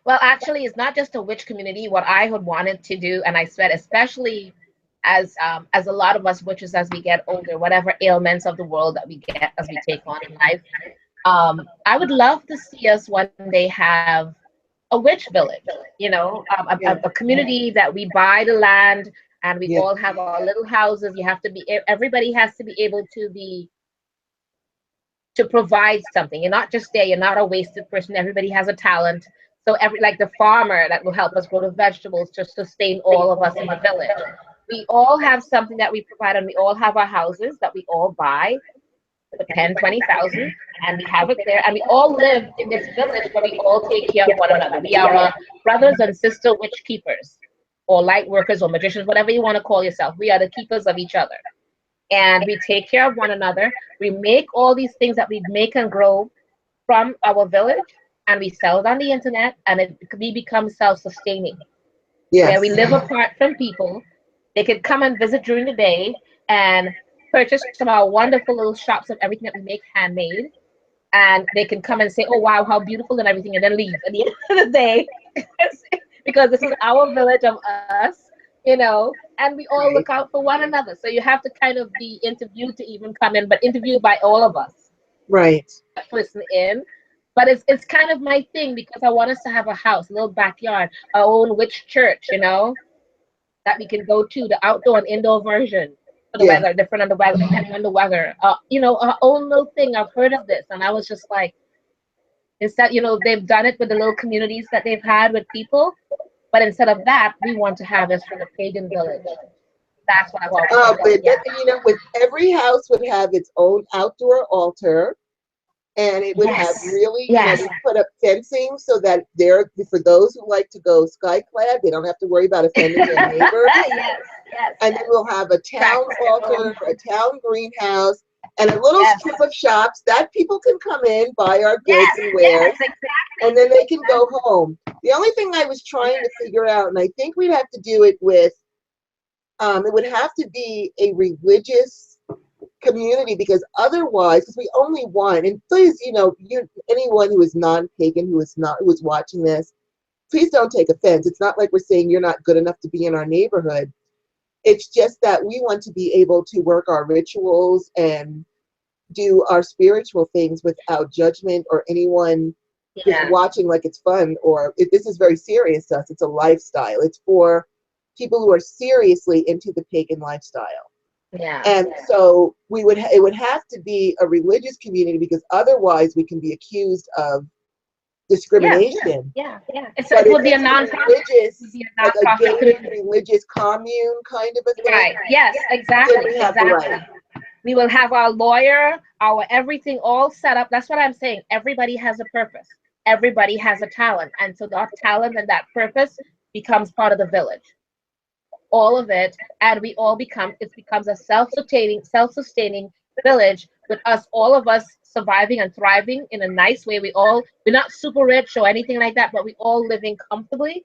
Well, actually, it's not just a witch community. What I had wanted to do, and I said, especially as a lot of us witches, as we get older, whatever ailments of the world that we get as we take on in life, I would love to see us one day have a witch village. A Yeah. community that we buy the land and we Yeah. all have our little houses. You have to be everybody has to be able to provide something. You're not just there. You're not a wasted person. Everybody has a talent. So every like the farmer that will help us grow the vegetables to sustain all of us in the village. We all have something that we provide, and we all have our houses that we all buy for 10, 20,000, and we have it there, and we all live in this village where we all take care of one another. We are brothers and sister witch keepers, or light workers, or magicians, whatever you want to call yourself. We are the keepers of each other, and we take care of one another. We make all these things that we make and grow from our village, and we sell it on the internet, and we become self-sustaining, where we Yes. live apart from people. They could come and visit during the day and purchase from our wonderful little shops of everything that we make handmade, and they can come and say, "Oh wow, how beautiful," and everything, and then leave at the end of the day because this is our village of us, and we all look Right. out for one another. So you have to kind of be interviewed to even come in, but interviewed by all of us Right. that listen in. But it's kind of my thing because I want us to have a house, a little backyard, our own witch church, that we can go to, the outdoor and indoor version for the Yeah. weather, different on the weather, depending on the weather. Our own little thing. I've heard of this, and I was just like, instead, they've done it with the little communities that they've had with people, but instead of that, we want to have this for the pagan village. That's what I was thinking. But Yeah. with every house would have its own outdoor altar, and it would have Yes. really, Yes. we put up fencing so that there, for those who like to go sky clad, they don't have to worry about offending their neighbors. Yes. Yes. And then we'll have a town Practice your altar, own. a town greenhouse, and a little Yes. strip of shops that people can come in, buy our goods Yes. and Yes. wares, and Exactly. then they can go Exactly. home. The only thing I was trying to figure out, and I think we'd have to do it with, it would have to be a religious community, because otherwise, because we only want, and please, anyone who is non-pagan, who is watching this, please don't take offense. It's not like we're saying you're not good enough to be in our neighborhood. It's just that we want to be able to work our rituals and do our spiritual things without judgment or anyone just watching like it's fun, or this is very serious to us. It's a lifestyle. It's for people who are seriously into the pagan lifestyle. Yeah. And so it would have to be a religious community, because otherwise we can be accused of discrimination. Yeah. It would be a non-profit. Like a gated religious commune kind of a thing. Right. Yes, exactly. We will have our lawyer, our everything all set up. That's what I'm saying. Everybody has a purpose. Everybody has a talent. And so that talent and that purpose becomes part of the village. All of it. And it becomes a self-sustaining village, with all of us surviving and thriving in a nice way. We're not super rich or anything like that, but we all living comfortably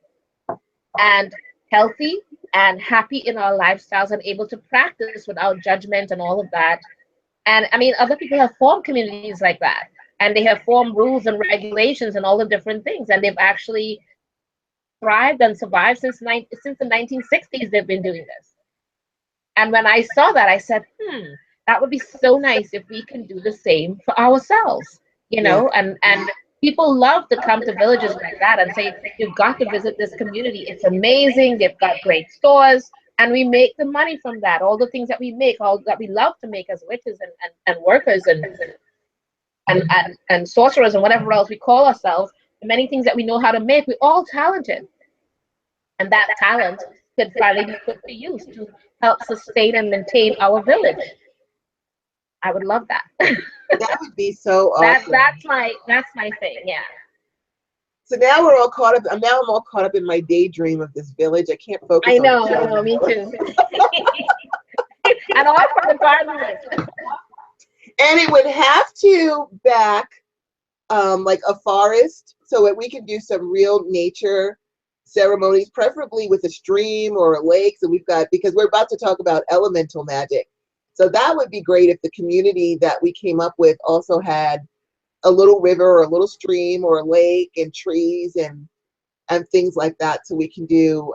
and healthy and happy in our lifestyles, and able to practice without judgment and all of that. And I mean, other people have formed communities like that, and they have formed rules and regulations and all the different things, and they've actually thrived and survived since the 1960s. They've been doing this. And when I saw that, I said, that would be so nice if we can do the same for ourselves, and people love to come to villages like that and say, you've got to visit this community. It's amazing. They've got great stores, and we make the money from that. All the things that we make, all that we love to make as witches and workers and sorcerers and whatever else we call ourselves, the many things that we know how to make, we're all talented. And that talent could finally be put to use to help sustain and maintain our village. I would love that. That would be so awesome. That's my thing, yeah. So now we're all caught up. I'm all caught up in my daydream of this village. I can't focus. I know, me too. And all for the garden. And it would have to back like a forest, so that we can do some real nature ceremonies, preferably with a stream or a lake. So because we're about to talk about elemental magic. So that would be great if the community that we came up with also had a little river or a little stream or a lake and trees and things like that, so we can do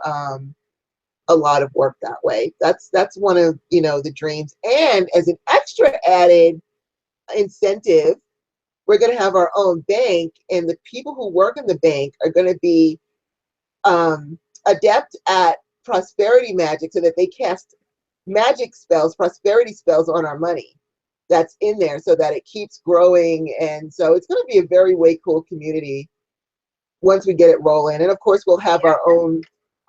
a lot of work that way. That's one of the dreams. And as an extra added incentive, we're going to have our own bank, and the people who work in the bank are going to be adept at prosperity magic, so that they cast magic spells, prosperity spells on our money that's in there, so that it keeps growing. And so it's going to be a very way cool community once we get it rolling. And of course, we'll have our own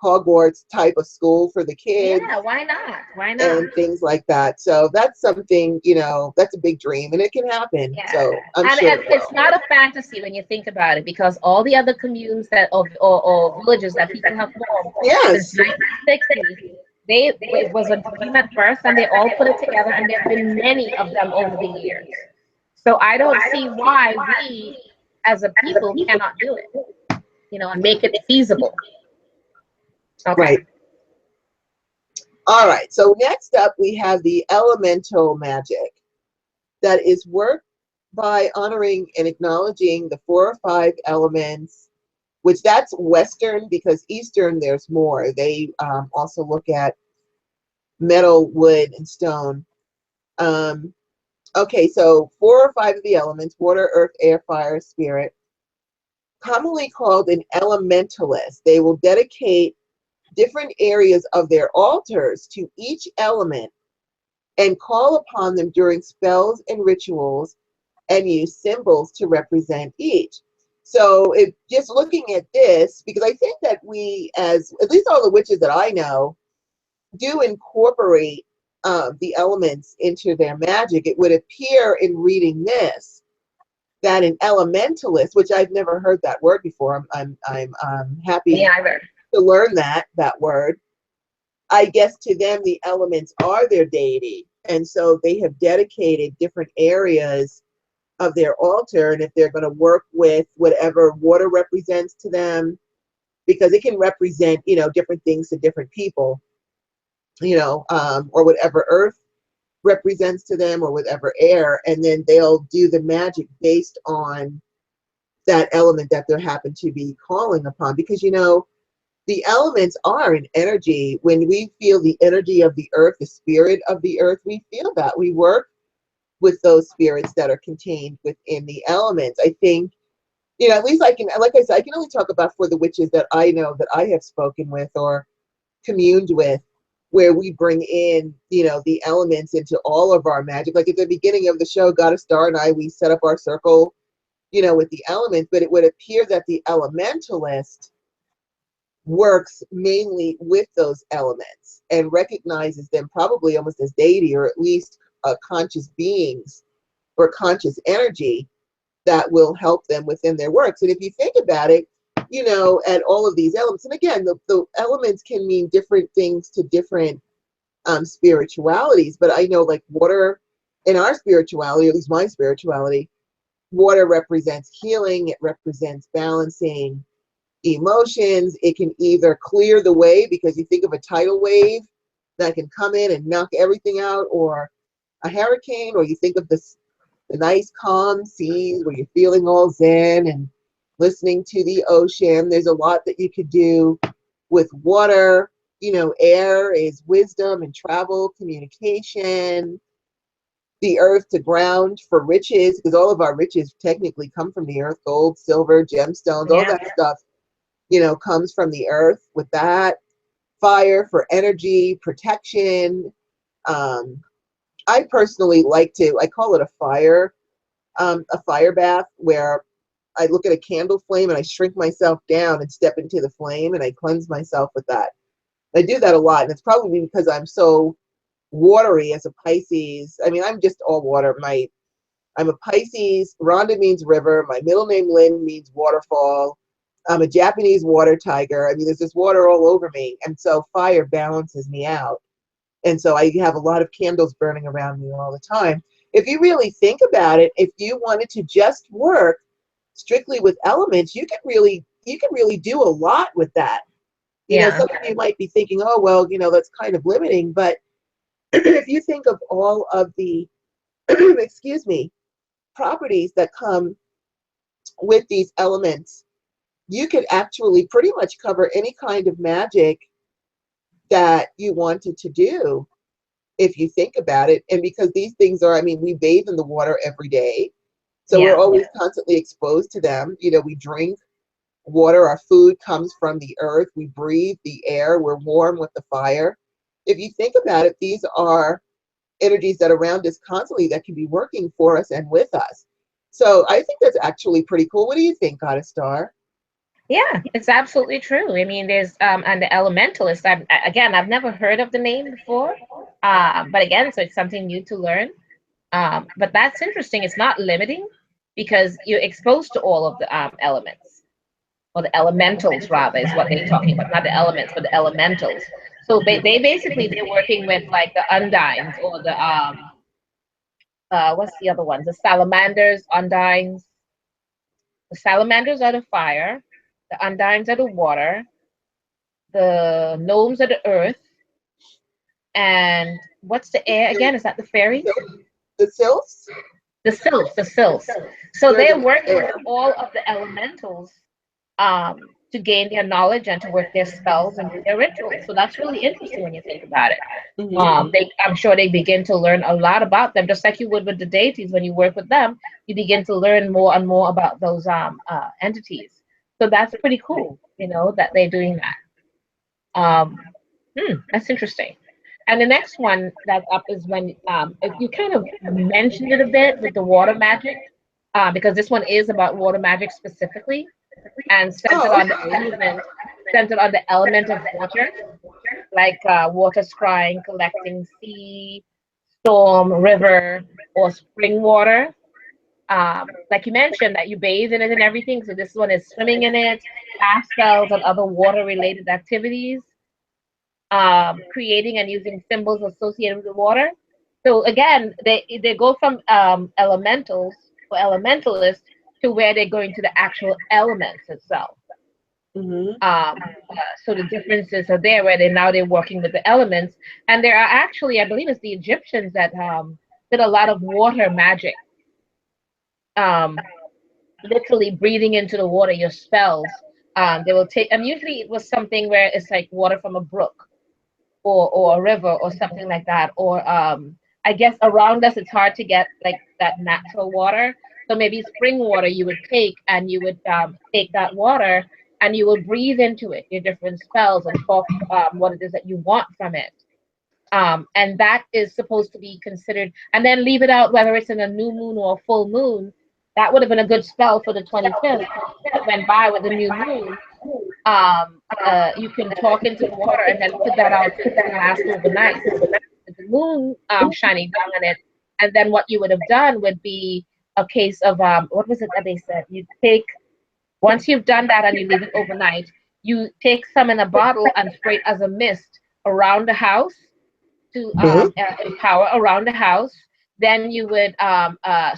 Hogwarts type of school for the kids. Yeah, why not? And things like that. So that's something, that's a big dream, and it can happen. Yeah. So I'm sure it's not a fantasy when you think about it, because all the other communes or villages that people have formed since 1960s, it was a dream at first, and they all put it together, and there have been many of them over the years. So I don't see why we as a people cannot do it, and make it feasible. Okay. Right. All right. So next up, we have the elemental magic, that is work by honoring and acknowledging the 4 or 5 elements, which that's Western, because Eastern, there's more. They also look at metal, wood, and stone. Okay, so 4 or 5 of the elements: water, earth, air, fire, spirit, commonly called an elementalist. They will dedicate different areas of their altars to each element and call upon them during spells and rituals, and use symbols to represent each. So just looking at this, because I think that we, as at least all the witches that I know, do incorporate the elements into their magic. It would appear in reading this that an elementalist, which I've never heard that word before, I'm happy to learn that word. I guess to them the elements are their deity, and so they have dedicated different areas of their altar. And if they're going to work with whatever water represents to them, because it can represent different things to different people, or whatever earth represents to them, or whatever air, and then they'll do the magic based on that element that they happen to be calling upon. Because, you know, the elements are an energy. When we feel the energy of the earth, the spirit of the earth, we feel that. We work with those spirits that are contained within the elements. I think, you know, at least I can, like I said, I can only talk about for the witches that I know, that I have spoken with or communed with, where we bring in, you know, the elements into all of our magic. Like at the beginning of the show, Goddess Star and I, we set up our circle, you know, with the elements, but it would appear that the elementalist works mainly with those elements and recognizes them probably almost as deity, or at least conscious beings or conscious energy that will help them within their works. And if you think about it, you know, at all of these elements, and again, the elements can mean different things to different spiritualities, but I know like water in our spirituality, at least my spirituality, water represents healing, it represents balancing emotions. It can either clear the way, because you think of a tidal wave that can come in and knock everything out, or a hurricane, or you think of the nice calm seas where you're feeling all zen and listening to the ocean. There's a lot that you could do with water. You know, air is wisdom and travel, communication. The earth to ground for riches, because all of our riches technically come from the earth. Gold, silver, gemstones, all Yeah. that stuff, you know, comes from the earth. With that, fire for energy, protection. I personally like to, I call it a fire bath, where I look at a candle flame and I shrink myself down and step into the flame and I cleanse myself with that. I do that a lot, and it's probably because I'm so watery as a Pisces. I mean, I'm just all water. I'm a Pisces. Rhonda means river. My middle name Lynn means waterfall. I'm a Japanese water tiger. I mean, there's just water all over me, and so fire balances me out. And so I have a lot of candles burning around me all the time. If you really think about it, if you wanted to just work strictly with elements, you can really do a lot with that. You know, Yeah. some of you might be thinking, oh, well, you know, that's kind of limiting. But if you think of all of the, excuse me, properties that come with these elements, you could actually pretty much cover any kind of magic that you wanted to do, if you think about it. And because these things are, I mean, we bathe in the water every day. So we're Yeah. always constantly exposed to them. You know, we drink water, our food comes from the earth, we breathe the air, we're warm with the fire. If you think about it, these are energies that are around us constantly that can be working for us and with us. So I think that's actually pretty cool. What do you think, Goddess Star? Yeah, it's absolutely true. I mean, there's and the elementalist. Again, I've never heard of the name before, but again, so it's something new to learn. But that's interesting. It's not limiting because you're exposed to all of the elements, or the elementals rather, is what they're talking about. Not the elements, but the elementals. So they basically they're working with like the undines, or the what's the other ones? The salamanders, undines. The salamanders are the fire. The undines are the water. The gnomes are the earth. And what's the air again? Is that the fairies? The sylphs? The sylphs, the sylphs. So They're they're the working with air. all of the elementals to gain their knowledge and to work their spells and do their rituals. So that's really interesting when you think about it. Mhm. I'm sure they begin to learn a lot about them, just like you would with the deities. When you work with them, you begin to learn more and more about those entities. So that's pretty cool, you know, that they're doing that. That's interesting. And the next one that's up is when if you kind of mentioned it a bit with the water magic, because this one is about water magic specifically, and Oh, okay. centered on the element of water, like water scrying, collecting sea, storm, river, or spring water. Like you mentioned that you bathe in it and everything. So this one is swimming in it, cast spells, and other water-related activities, creating and using symbols associated with the water. So again, they go from elementals or elementalists to where they're going to the actual elements itself. Mm-hmm. So the differences are there where they're working with the elements, and there are actually, I believe it's the Egyptians that did a lot of water magic, um, literally breathing into the water, your spells. They will take, and usually it was something where it's like water from a brook or a river or something like that. Or I guess around us it's hard to get like that natural water. So maybe spring water you would take, and you would take that water and you would breathe into it your different spells and talk what it is that you want from it. And that is supposed to be considered, and then leave it out whether it's in a new moon or a full moon. That would have been a good spell for the 25th that went by with the new moon. You can talk into the water and then put that out to last overnight with the moon shining down on it. And then what you would have done would be a case of what was it that they said? You take, once you've done that and you leave it overnight, you take some in a bottle and spray it as a mist around the house to empower around the house. Then you would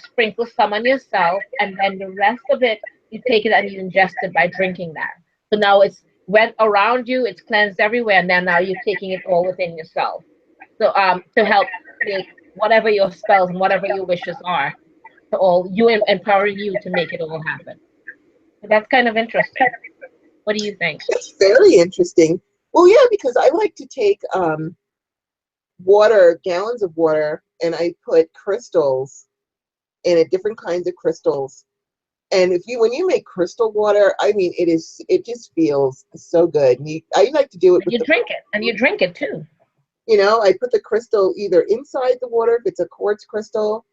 sprinkle some on yourself, and then the rest of it you take it and you ingest it by drinking that. So now it's went around you, it's cleansed everywhere, and then now you're taking it all within yourself. So to help make whatever your spells and whatever your wishes are, to all you empowering you to make it all happen. So that's kind of interesting. What do you think? It's very interesting. Well, yeah, because I like to take water, gallons of water, and I put crystals in it, different kinds of crystals. And when you make crystal water, I mean, it just feels so good. I like to do it And with you drink it, and you drink it too. I put the crystal either inside the water, if it's a quartz crystal,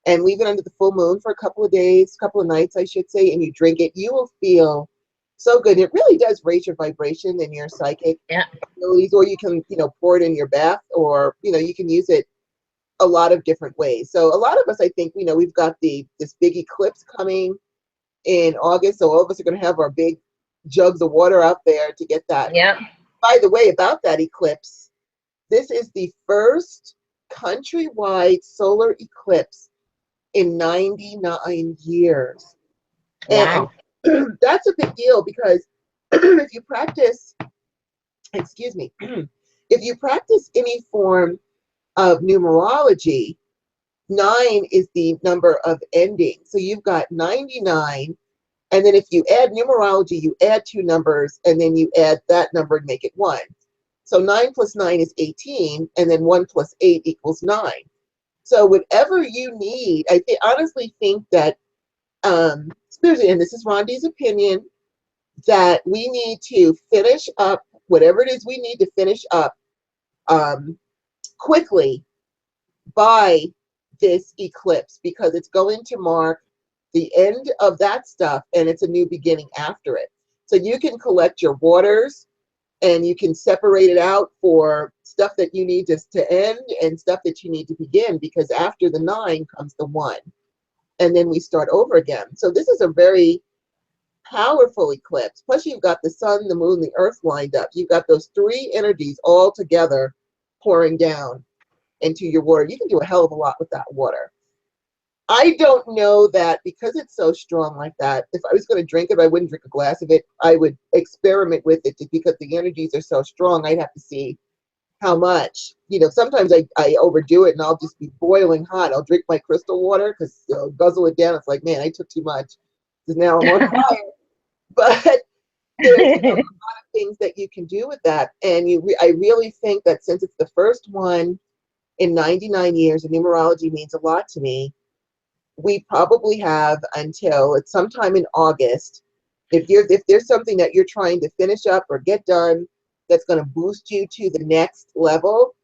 and leave it under the full moon for a couple of days, couple of nights, I should say, and you drink it. You will feel so good. It really does raise your vibration and your psychic Yeah. abilities. Or you can, pour it in your bath, or you can use it a lot of different ways. So a lot of us, I think, we've got this big eclipse coming in August, so all of us are going to have our big jugs of water out there to get that. Yeah. By the way, about that eclipse, this is the first countrywide solar eclipse in 99 years. And Wow. that's a big deal because if you practice, excuse me, if you practice any form of numerology, 9 is the number of endings. So you've got 99. And then if you add numerology, you add 2 numbers, and then you add that number and make it 1. So 9 plus 9 is 18, and then 1 plus 8 equals 9. So whatever you need, honestly think that, and this is Rhonda's opinion, that we need to finish up whatever it is we need to finish up um, quickly by this eclipse, because it's going to mark the end of that stuff, and it's a new beginning after it. So you can collect your waters, and you can separate it out for stuff that you need to end and stuff that you need to begin, because after the 9 comes the 1, and then we start over again. So this is a very powerful eclipse. Plus you've got the sun, the moon, the earth lined up. You've got those 3 energies all together pouring down into your water. You can do a hell of a lot with that water. I don't know that, because it's so strong like that, if I was going to drink it, I wouldn't drink a glass of it. I would experiment with it, because the energies are so strong. I'd have to see how much. Sometimes I overdo it, and I'll just be boiling hot. I'll drink my crystal water because guzzle it down. It's like, man, I took too much because now I'm on fire. But there's a lot of things that you can do with that. And I really think that since it's the first one in 99 years, and numerology means a lot to me, we probably have until it's sometime in August. If there's something that you're trying to finish up or get done that's going to boost you to the next level,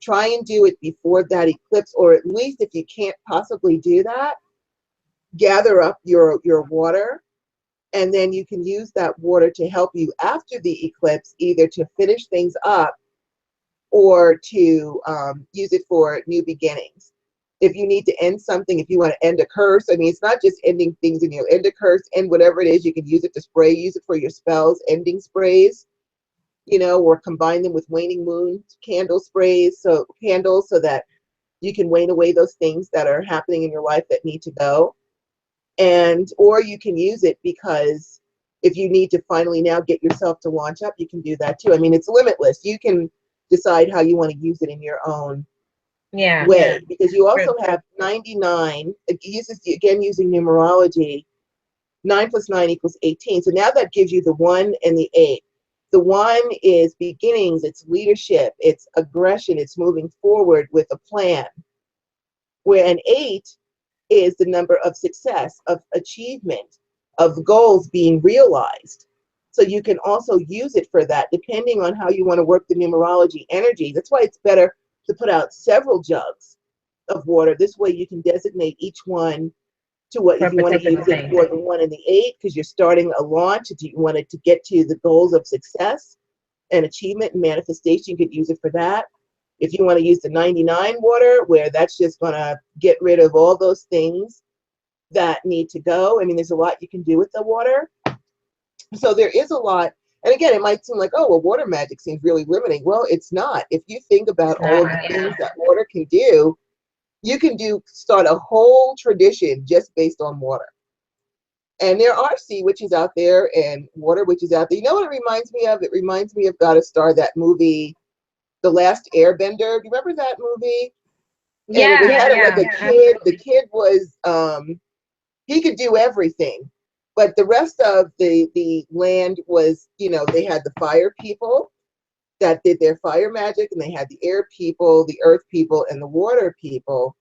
try and do it before that eclipse. Or at least, if you can't possibly do that, gather up your water, and then you can use that water to help you after the eclipse, either to finish things up or to use it for new beginnings. If you need to end something, if you want to end a curse, I mean, it's not just ending things, end a curse, end whatever it is. You can use it to spray, use it for your spells, ending sprays, or combine them with waning moon candles so that you can wane away those things that are happening in your life that need to go. Or you can use it because if you need to finally now get yourself to launch up, you can do that too. I mean, it's limitless. You can decide how you want to use it in your own way, because you also have 99. It uses, again, using numerology. 9 plus 9 equals 18. So now that gives you the 1 and the 8. The 1 is beginnings, it's leadership, it's aggression, it's moving forward with a plan. Where an 8 is the number of success, of achievement, of goals being realized. So you can also use it for that, depending on how you want to work the numerology energy. That's why it's better to put out several jugs of water. This way you can designate each one to what, if you want to use it for the 1 and the 8, because you're starting a launch, if you wanted to get to the goals of success and achievement and manifestation, you could use it for that. If you want to use the 99 water, where that's just going to get rid of all those things that need to go. I mean, there's a lot you can do with the water. So there is a lot. And again, it might seem like, oh, well, water magic seems really limiting. Well, it's not. If you think about all of the things that water can do, you can start a whole tradition just based on water. And there are sea witches out there and water witches out there. You know what it reminds me of? It reminds me of Gotta Star, that movie, The Last Airbender. Do you remember that movie? And it had like a kid. The kid was, he could do everything. But the rest of the land was, you know, they had the fire people that did their fire magic, and they had the air people, the earth people, and the water people.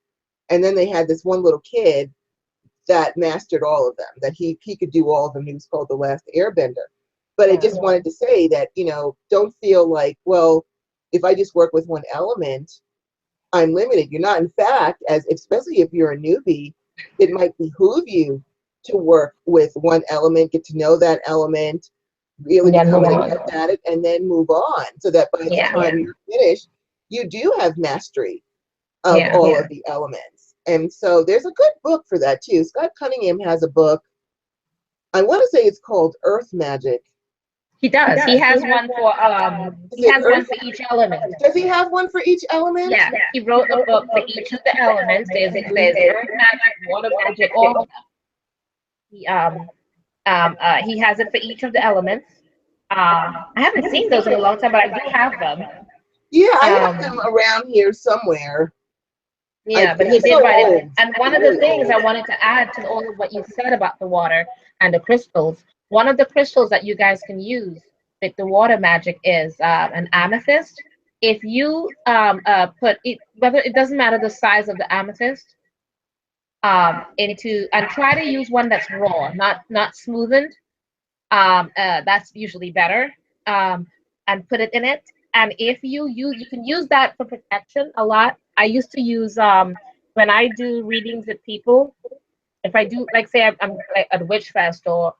And then they had this one little kid that mastered all of them, that he could do all of them. He was called the Last Airbender. But I just wanted to say that, you know, don't feel like, well, if I just work with one element, I'm limited. You're not. In fact, especially if you're a newbie, it might behoove you to work with one element, get to know that element, really become an adept at it, and then move on, so that by the time you're finished, you do have mastery of all of the elements. And so there's a good book for that too. Scott Cunningham has a book. I want to say it's called Earth Magic. He does. He has one for one for each element. Does he have one for each element? Yeah. He wrote a book for each of the elements. There's earth magic, water magic, all of them. He has it for each of the elements. I haven't seen those in a long time, but I do have them. Yeah, I have them around here somewhere. Yeah, but he did write it. And one of the things I wanted to add to all of what you said about the water and the crystals, one of the crystals that you guys can use with the water magic is an amethyst. If you put it, whether it doesn't matter the size of the amethyst, into, and try to use one that's raw, not smoothened. That's usually better. And put it in it. And if you can use that for protection a lot. I used to use when I do readings with people. If I do, like, say I'm at a Witchfest, or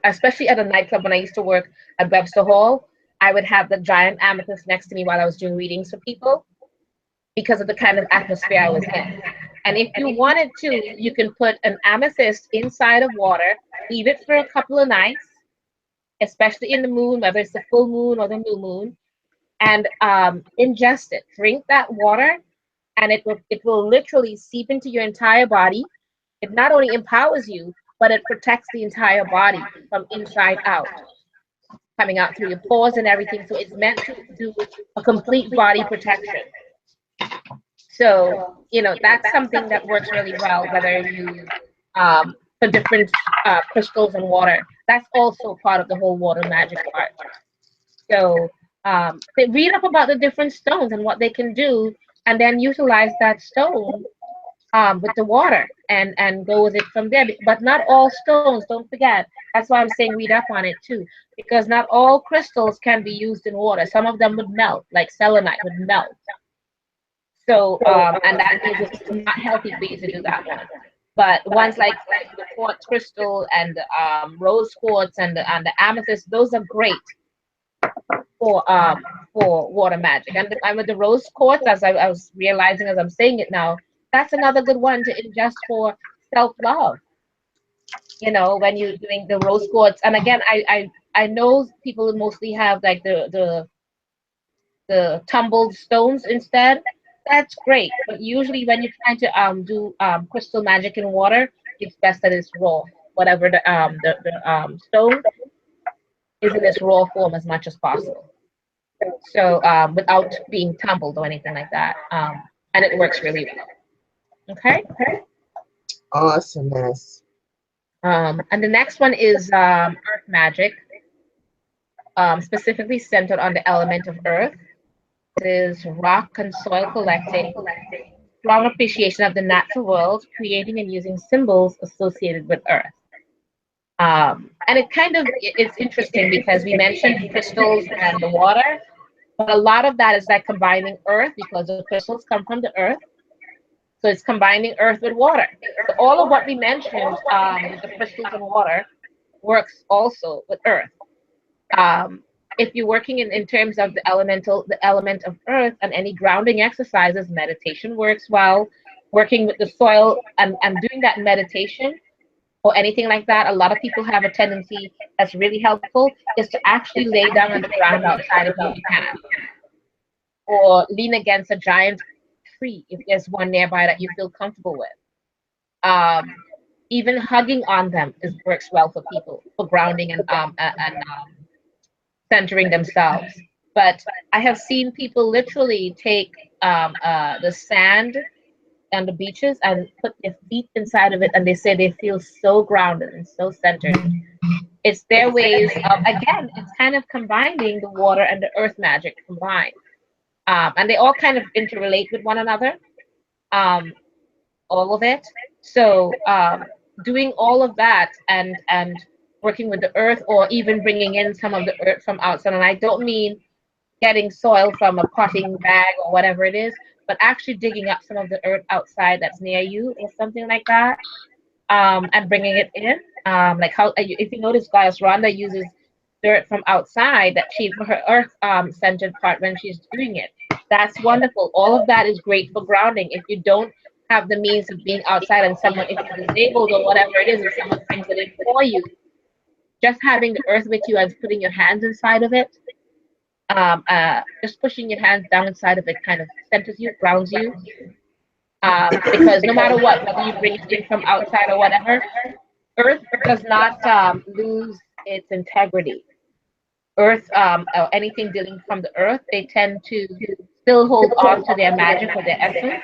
especially at a nightclub when I used to work at Webster Hall, I would have the giant amethyst next to me while I was doing readings for people, because of the kind of atmosphere I was in. And if you wanted to, you can put an amethyst inside of water, leave it for a couple of nights, especially in the moon, whether it's the full moon or the new moon, and ingest it. Drink that water, and it will literally seep into your entire body. It not only empowers you, but it protects the entire body from inside out, coming out through your pores and everything. So it's meant to do a complete body protection. So, you know, that's something that works really well, whether you for different crystals and water. That's also part of the whole water magic part. So they read up about the different stones and what they can do, and then utilize that stone with the water and go with it from there. But not all stones, don't forget. That's why I'm saying read up on it too, because not all crystals can be used in water. Some of them would melt, like selenite would melt. So, and that means it's not healthy for you to do that one. But ones like the quartz crystal and rose quartz and the amethyst, those are great for water magic. And with the rose quartz, as I was realizing as I'm saying it now, that's another good one to ingest for self-love. You know, when you're doing the rose quartz, and again, I know people mostly have like the tumbled stones instead. That's great, but usually when you're trying to do crystal magic in water, it's best that it's raw whatever the stone is in its raw form as much as possible. So without being tumbled or anything like that. And it works really well. Okay. Awesomeness. And the next one is earth magic, specifically centered on the element of earth. It is rock and soil collecting, strong appreciation of the natural world, creating and using symbols associated with earth. And it's interesting because we mentioned crystals and the water, but a lot of that is like combining earth because the crystals come from the earth. So it's combining earth with water. So all of what we mentioned with the crystals and water works also with earth. Um, if you're working in terms of the element of earth and any grounding exercises, meditation works well. Working with the soil and doing that meditation or anything like that, a lot of people have a tendency that's really helpful is to actually lay down on the ground outside if you can, or lean against a giant tree if there's one nearby that you feel comfortable with. Um, Even hugging on them works well for people for grounding and centering themselves. But I have seen people literally take the sand on the beaches and put their feet inside of it, and they say they feel so grounded and so centered. It's their ways of, again, it's kind of combining the water and the earth magic combined. And they all kind of interrelate with one another, um, all of it. So doing all of that and working with the earth, or even bringing in some of the earth from outside. And I don't mean getting soil from a potting bag or whatever it is, but actually digging up some of the earth outside that's near you or something like that, and bringing it in. Like how, if you notice, guys, Rhonda uses dirt from outside that she for her earth centered part when she's doing it. That's wonderful. All of that is great for grounding. If you don't have the means of being outside and someone, if you're disabled or whatever it is, and someone brings it in for you, just having the earth with you and putting your hands inside of it, just pushing your hands down inside of it kind of centers you, grounds you. Because no matter what, whether you bring it in from outside or whatever, earth does not lose its integrity. Earth, or anything dealing from the earth, they tend to still hold on to their magic or their essence,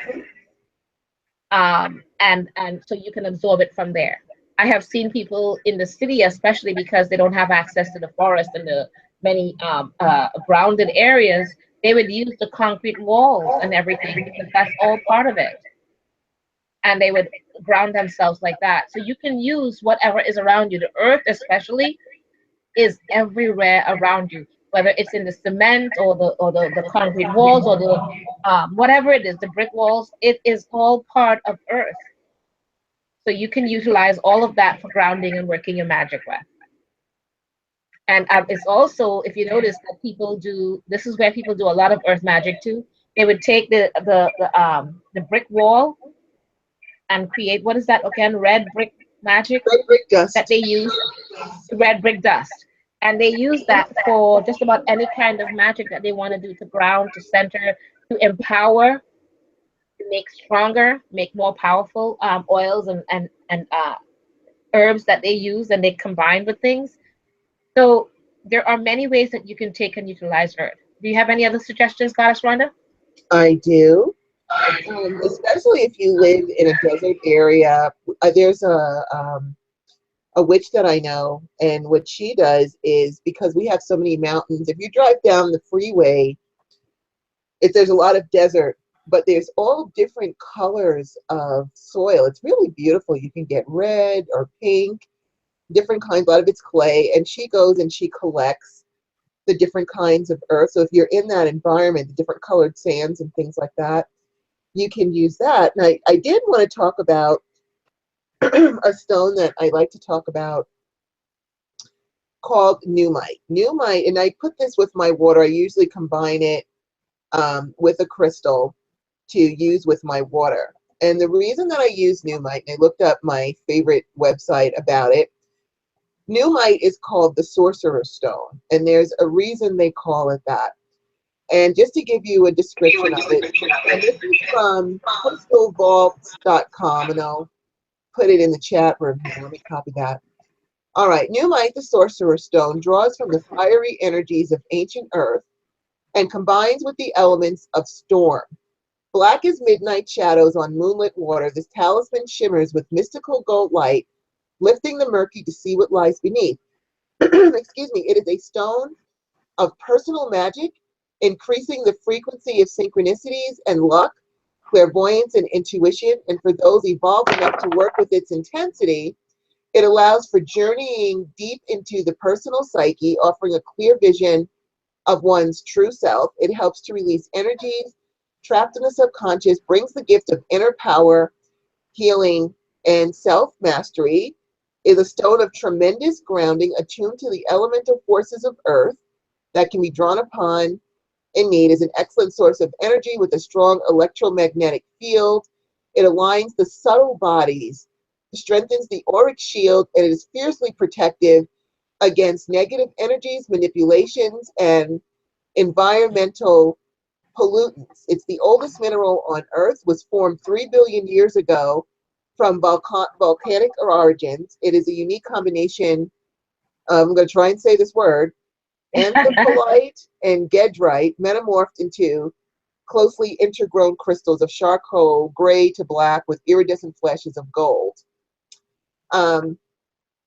and so you can absorb it from there. I have seen people in the city, especially because they don't have access to the forest and the many grounded areas, they would use the concrete walls and everything because that's all part of it. And they would ground themselves like that. So you can use whatever is around you. The earth, especially, is everywhere around you, whether it's in the cement or the concrete walls or the whatever it is, the brick walls. It is all part of earth. So you can utilize all of that for grounding and working your magic with. And it's also, if you notice that people do, this is where people do a lot of earth magic too. They would take the brick wall and create, what is that again? Red brick magic Red brick dust. that they use, red brick dust. And they use that for just about any kind of magic that they want to do, to ground, to center, to empower, to make stronger, make more powerful oils and herbs that they use and they combine with things. So there are many ways that you can take and utilize earth. Do you have any other suggestions, Goddess Rhonda? I do. Especially if you live in a desert area. There's a witch that I know, and what she does is, because we have so many mountains, if you drive down the freeway, there's a lot of desert, but there's all different colors of soil. It's really beautiful. You can get red or pink, different kinds. A lot of it's clay, and she goes and she collects the different kinds of earth. So if you're in that environment, the different colored sands and things like that, you can use that. And I did want to talk about a stone that I like to talk about called Numite. Numite, and I put this with my water. I usually combine it with a crystal to use with my water. And the reason that I use Numite, and I looked up my favorite website about it, Numite is called the Sorcerer's Stone, and there's a reason they call it that. And just to give you a description of it, and this is from crystalvaults.com, and I'll put it in the chat room here. Let me copy that. All right, Numite, the Sorcerer's Stone, draws from the fiery energies of ancient earth and combines with the elements of storm. Black as midnight shadows on moonlit water, this talisman shimmers with mystical gold light, lifting the murky to see what lies beneath. Excuse me, it is a stone of personal magic, increasing the frequency of synchronicities and luck, clairvoyance and intuition, and for those evolved enough to work with its intensity, it allows for journeying deep into the personal psyche, offering a clear vision of one's true self. It helps to release energies trapped in the subconscious, brings the gift of inner power, healing, and self-mastery, is a stone of tremendous grounding, attuned to the elemental forces of earth that can be drawn upon in need, is an excellent source of energy with a strong electromagnetic field. It aligns the subtle bodies, strengthens the auric shield, and it is fiercely protective against negative energies, manipulations, and environmental pollutants. It's the oldest mineral on Earth, was formed 3 billion years ago from volcanic origins. It is a unique combination, I'm going to try and say this word, anthropolite and gedrite, metamorphed into closely intergrown crystals of charcoal, gray to black, with iridescent flashes of gold.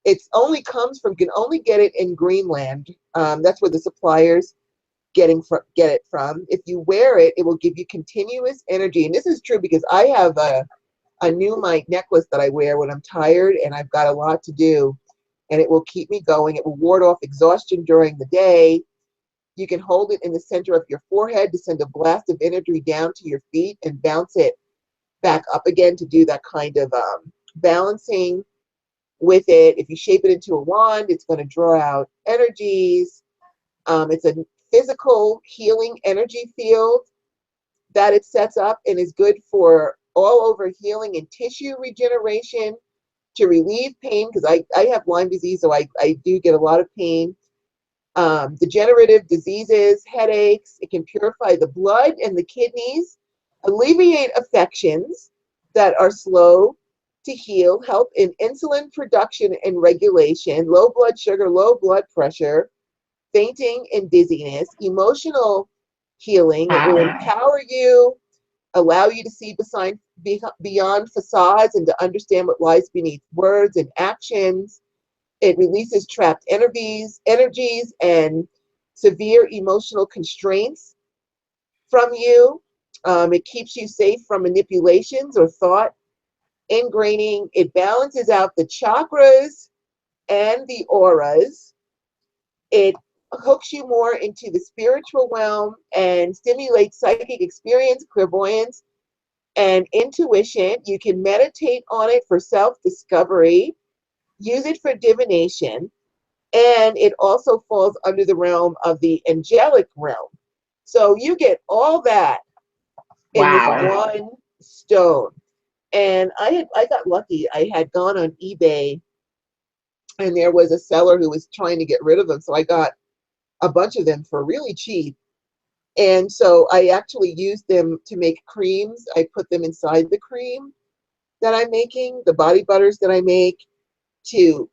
It only comes from, can only get it in Greenland. That's where the suppliers get it from. If you wear it, it will give you continuous energy. And this is true because I have a Numite necklace that I wear when I'm tired and I've got a lot to do, and it will keep me going. It will ward off exhaustion during the day. You can hold it in the center of your forehead to send a blast of energy down to your feet and bounce it back up again to do that kind of balancing with it. If you shape it into a wand, it's going to draw out energies. It's a physical healing energy field that it sets up and is good for all over healing and tissue regeneration, to relieve pain, because I have Lyme disease, so I do get a lot of pain. Degenerative diseases, headaches. It can purify the blood and the kidneys, alleviate affections that are slow to heal, help in insulin production and regulation, low blood sugar, low blood pressure, fainting and dizziness, emotional healing. It will empower you, allow you to see beyond facades and to understand what lies beneath words and actions. It releases trapped energies and severe emotional constraints from you. It keeps you safe from manipulations or thought ingraining. It balances out the chakras and the auras. It hooks you more into the spiritual realm and stimulates psychic experience, clairvoyance, and intuition. You can meditate on it for self-discovery, use it for divination, and it also falls under the realm of the angelic realm. So you get all that in this one stone. And I got lucky. I had gone on eBay and there was a seller who was trying to get rid of them. So I got a bunch of them for really cheap. And so I actually used them to make creams. I put them inside the cream that I'm making, the body butters that I make, to,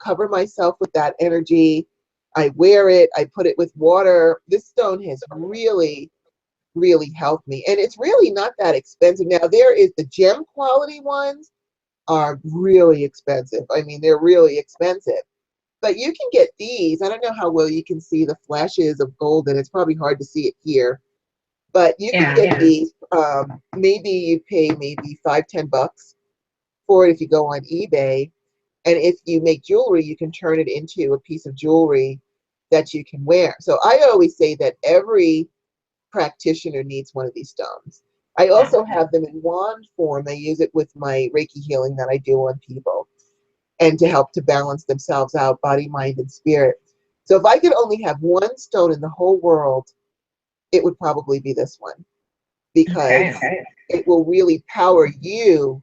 cover myself with that energy. I wear it. I put it with water. This stone has really, really helped me. And it's really not that expensive. Now, there is the gem quality ones are really expensive. I mean, they're really expensive. But you can get these. I don't know how well you can see the flashes of gold, and it's probably hard to see it here. But you can get these. Maybe you pay maybe $5-10 for it if you go on eBay. And if you make jewelry, you can turn it into a piece of jewelry that you can wear. So I always say that every practitioner needs one of these stones. I also have them in wand form. I use it with my Reiki healing that I do on people, and to help to balance themselves out, body, mind, and spirit. So if I could only have one stone in the whole world, it would probably be this one, because it will really power you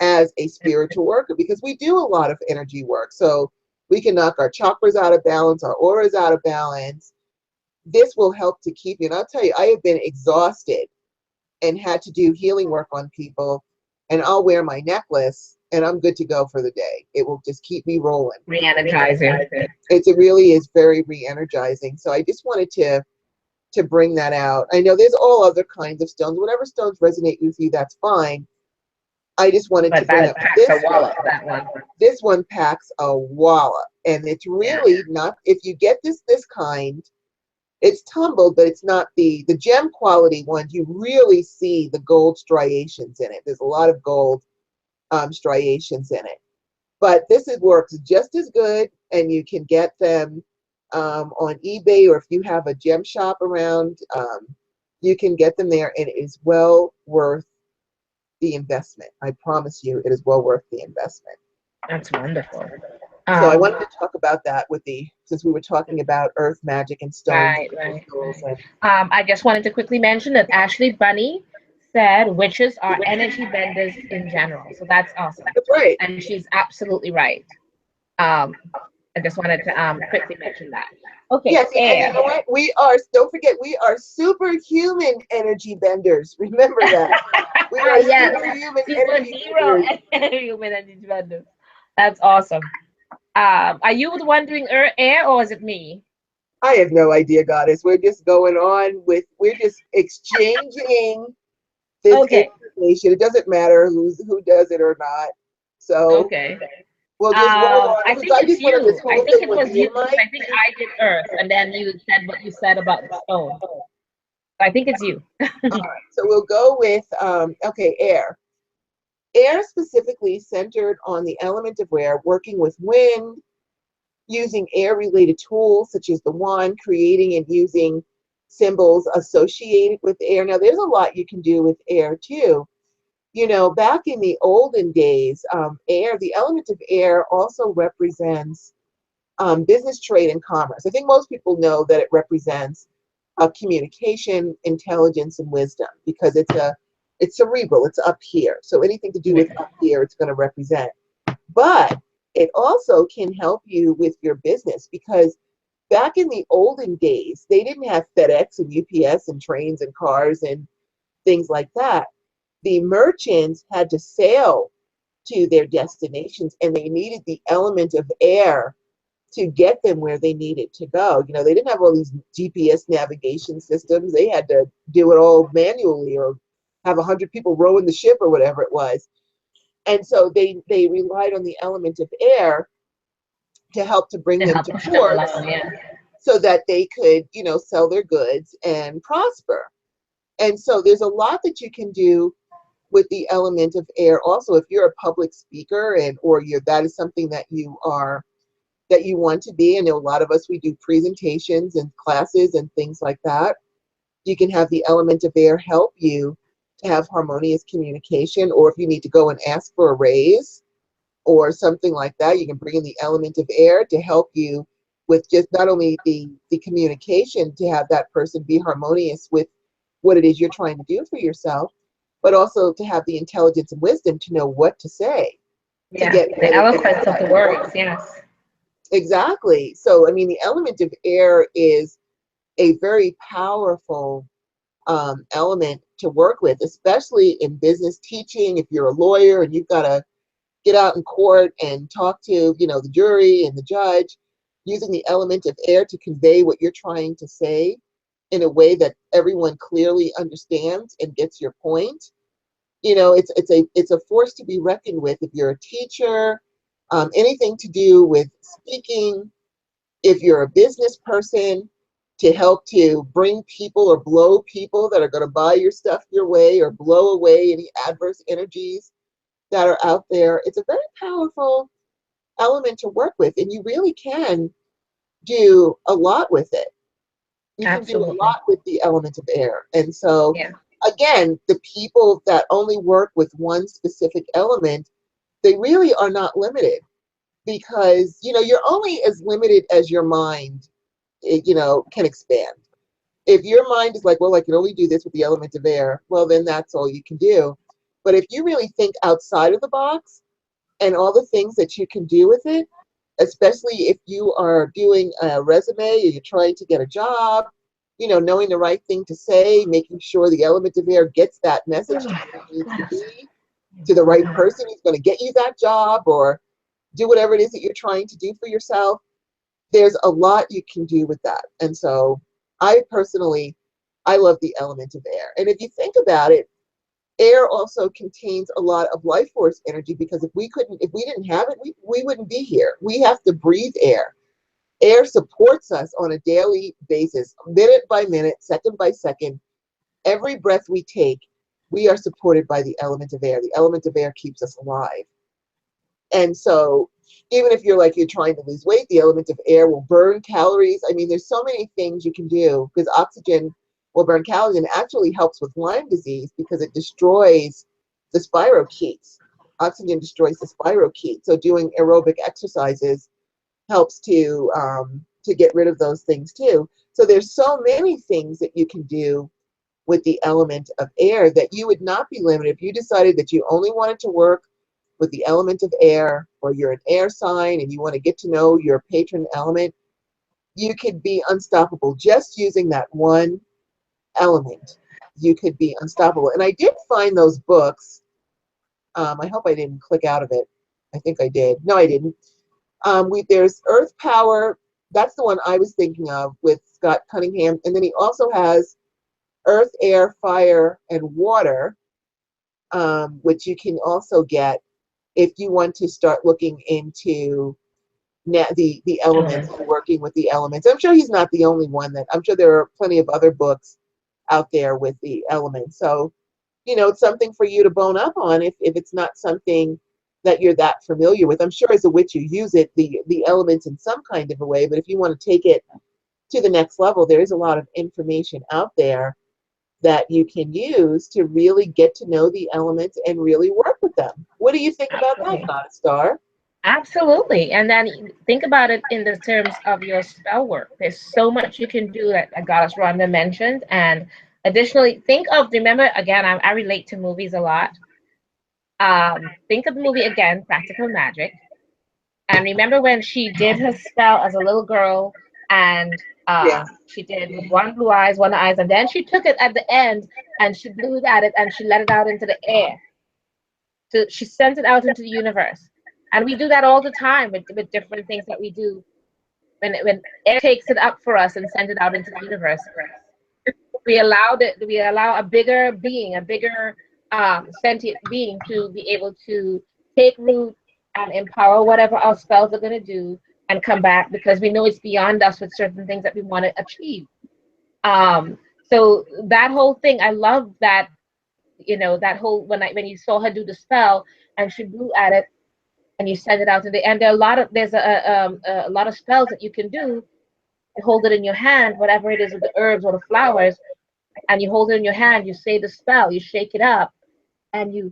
as a spiritual worker, because we do a lot of energy work. So we can knock our chakras out of balance, our auras out of balance. This will help to keep you. And I'll tell you, I have been exhausted and had to do healing work on people, and I'll wear my necklace and I'm good to go for the day. It will just keep me rolling. Re-energizing. It really is very re-energizing. So I just wanted to bring that out. I know there's all other kinds of stones. Whatever stones resonate with you, that's fine. I just wanted to bring up this one. This one packs a wallop, and it's really not. If you get this kind, it's tumbled, but it's not the gem quality ones. You really see the gold striations in it. There's a lot of gold striations in it. But works just as good, and you can get them on eBay, or if you have a gem shop around, you can get them there, and it is well worth the investment. I promise you, it is well worth the investment. That's wonderful. So I wanted to talk about that since we were talking about earth magic and stones. Right. I just wanted to quickly mention that Ashley Bunny said witches are energy benders in general. So that's awesome. That's right. And she's absolutely right. I just wanted to quickly mention that. Okay. Yes, and you know what? Don't forget, we are superhuman energy benders. Remember that. We are superhuman energy benders. That's awesome. Are you the one doing air, or is it me? I have no idea, Goddess. We're just going on we're just exchanging this information. It doesn't matter who does it or not. So we'll just roll on. I think it's you. I think it was you. I think I did earth, and then you said what you said about the stone. I think it's you. All right. So we'll go with air. Air specifically centered on the element of air, working with wind, using air-related tools such as the wand, creating and using symbols associated with air. Now, there's a lot you can do with air, too. You know, back in the olden days, the element of air also represents business, trade, and commerce. I think most people know that it represents communication, intelligence, and wisdom, because it's cerebral, it's up here. So anything to do with up here, it's going to represent. But it also can help you with your business, because back in the olden days, they didn't have FedEx and UPS and trains and cars and things like that. The merchants had to sail to their destinations, and they needed the element of air to get them where they needed to go. You know, they didn't have all these GPS navigation systems. They had to do it all manually, or have 100 people rowing the ship, or whatever it was. And so they relied on the element of air to help to bring them to port, so that they could, you know, sell their goods and prosper. And so there's a lot that you can do with the element of air. Also, if you're a public speaker or that is something that you want to be, I know a lot of us, we do presentations and classes and things like that. You can have the element of air help you to have harmonious communication, or if you need to go and ask for a raise or something like that, you can bring in the element of air to help you with just not only the communication, to have that person be harmonious with what it is you're trying to do for yourself, but also to have the intelligence and wisdom to know what to say. Yeah, the eloquence of the words, yes. Exactly. So, I mean, the element of air is a very powerful element to work with, especially in business teaching. If you're a lawyer and you've got to get out in court and talk to, you know, the jury and the judge, using the element of air to convey what you're trying to say in a way that everyone clearly understands and gets your point. You know, it's a force to be reckoned with. If you're a teacher, anything to do with speaking, if you're a business person, to help to bring people or blow people that are going to buy your stuff your way, or blow away any adverse energies that are out there. It's a very powerful element to work with, and you really can do a lot with it. You can do a lot with the element of air. And so, again, the people that only work with one specific element, they really are not limited, because, you know, you're only as limited as your mind, you know, can expand. If your mind is like, well, I can only do this with the element of air, well, then that's all you can do. But if you really think outside of the box and all the things that you can do with it, especially if you are doing a resume or you're trying to get a job, you know, knowing the right thing to say, making sure the element of air gets that message to where it needs to be, to the right person who's going to get you that job or do whatever it is that you're trying to do for yourself. There's a lot you can do with that. And so I personally, I love the element of air. And if you think about it, air also contains a lot of life force energy, because if we didn't have it, we wouldn't be here. We have to breathe air. Air supports us on a daily basis, minute by minute, second by second. Every breath we take, we are supported by the element of air. The element of air keeps us alive. And so even if you're trying to lose weight, the element of air will burn calories. I mean, there's so many things you can do, because oxygen will burn calories, and actually helps with Lyme disease because it destroys the spirochetes. Oxygen destroys the spirochetes. So doing aerobic exercises helps to get rid of those things too. So there's so many things that you can do with the element of air that you would not be limited if you decided that you only wanted to work with the element of air, or you're an air sign and you want to get to know your patron element. You could be unstoppable just using that one element. You could be unstoppable. And I did find those books. I hope I didn't click out of it. I think I did. No, I didn't. There's Earth Power. That's the one I was thinking of, with Scott Cunningham. And then he also has Earth, Air, Fire, and Water, which you can also get if you want to start looking into the elements and working with the elements. I'm sure he's not the only one. I'm sure there are plenty of other books out there with the elements. So, it's something for you to bone up on if it's not something that you're that familiar with. I'm sure as a witch you use the elements in some kind of a way, but if you want to take it to the next level, there is a lot of information out there that you can use to really get to know the elements and really work with them. What do you think about that, Goddess Star? Absolutely. And then think about it in the terms of your spell work. There's so much you can do that Goddess Rhonda mentioned. And additionally, remember, again, I relate to movies a lot. Think of the movie again, Practical Magic. And remember when she did her spell as a little girl, and she did with one eyes, and then she took it at the end and she blew it at it and she let it out into the air. So she sent it out into the universe. And we do that all the time with different things that we do. When air takes it up for us and sends it out into the universe, we allow a bigger being, a bigger sentient being to be able to take root and empower whatever our spells are going to do and come back, because we know it's beyond us with certain things that we want to achieve. So that whole thing, I love that, that whole, when you saw her do the spell and she blew at it and you send it out to the end. There's a lot of spells that you can do. You hold it in your hand, whatever it is, with the herbs or the flowers, and you hold it in your hand, you say the spell, you shake it up, and you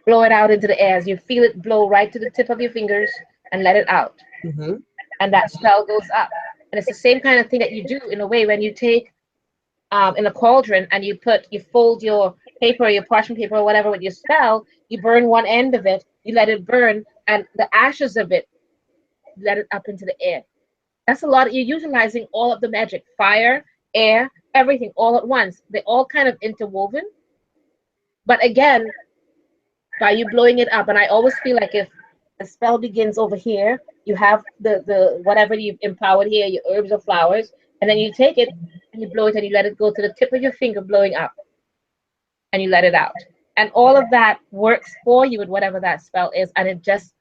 blow it out into the air. As you feel it blow right to the tip of your fingers and let it out. Mm-hmm. And that spell goes up. And it's the same kind of thing that you do in a way when you take in a cauldron and you fold your paper, your parchment paper or whatever with your spell, you burn one end of it, you let it burn, and the ashes of it, let it up into the air. That's a lot. You're utilizing all of the magic, fire, air, everything all at once. They're all kind of interwoven. But again, by you blowing it up, and I always feel like if the spell begins over here, you have the whatever you've empowered here, your herbs or flowers, and then you take it and you blow it and you let it go to the tip of your finger, blowing up, and you let it out. And all of that works for you with whatever that spell is. And it just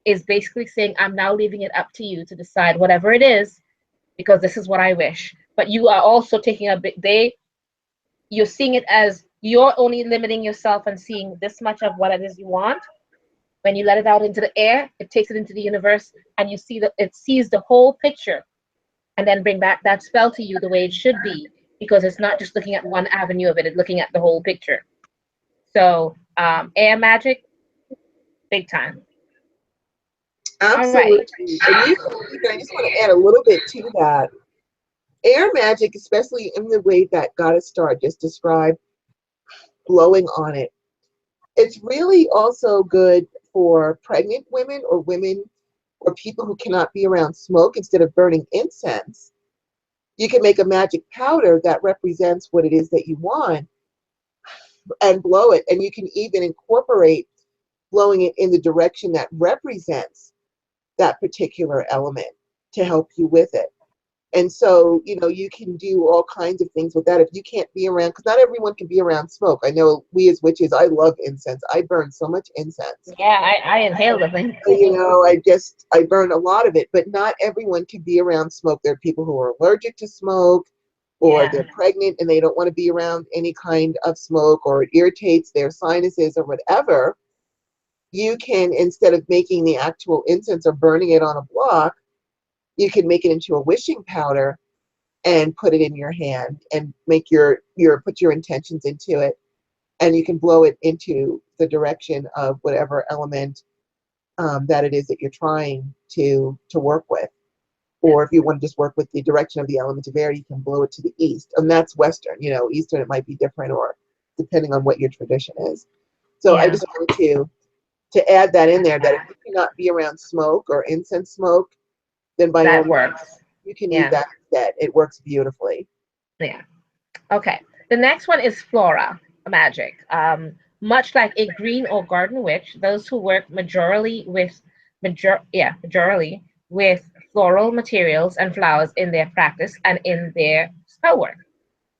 is basically saying, I'm now leaving it up to you to decide whatever it is, because this is what I wish. But you are also taking you're seeing it as you're only limiting yourself and seeing this much of what it is you want. When you let it out into the air, it takes it into the universe, and you see that it sees the whole picture, and then bring back that spell to you the way it should be, because it's not just looking at one avenue of it, it's looking at the whole picture. So air magic, big time. Absolutely. And I just want to add a little bit to that. Air magic, especially in the way that Goddess Star just described, blowing on it, it's really also good for pregnant women or women or people who cannot be around smoke. Instead of burning incense, you can make a magic powder that represents what it is that you want. and blow it. And you can even incorporate blowing it in the direction that represents that particular element to help you with it. And so, you know, you can do all kinds of things with that. If you can't be around, because not everyone can be around smoke. I know we as witches, I love incense. I burn so much incense. Yeah, I inhale the thing. You know, I burn a lot of it, but not everyone can be around smoke. There are people who are allergic to smoke, or Yeah. they're pregnant and they don't want to be around any kind of smoke, or it irritates their sinuses or whatever. You can, instead of making the actual incense or burning it on a block, you can make it into a wishing powder and put it in your hand and make your put your intentions into it, and you can blow it into the direction of whatever element that it is that you're trying to work with. Or if you want to just work with the direction of the element of air, you can blow it to the east, and that's Western. You know, Eastern it might be different, or depending on what your tradition is. So I Yeah, just wanted to add that in there, that if you cannot be around smoke or incense smoke, then by all that means works. you can use Yeah, that instead. It works beautifully. yeah. Okay. The next one is Flora magic. Much like a green or garden witch, those who work majorly with floral materials and flowers in their practice and in their spell work.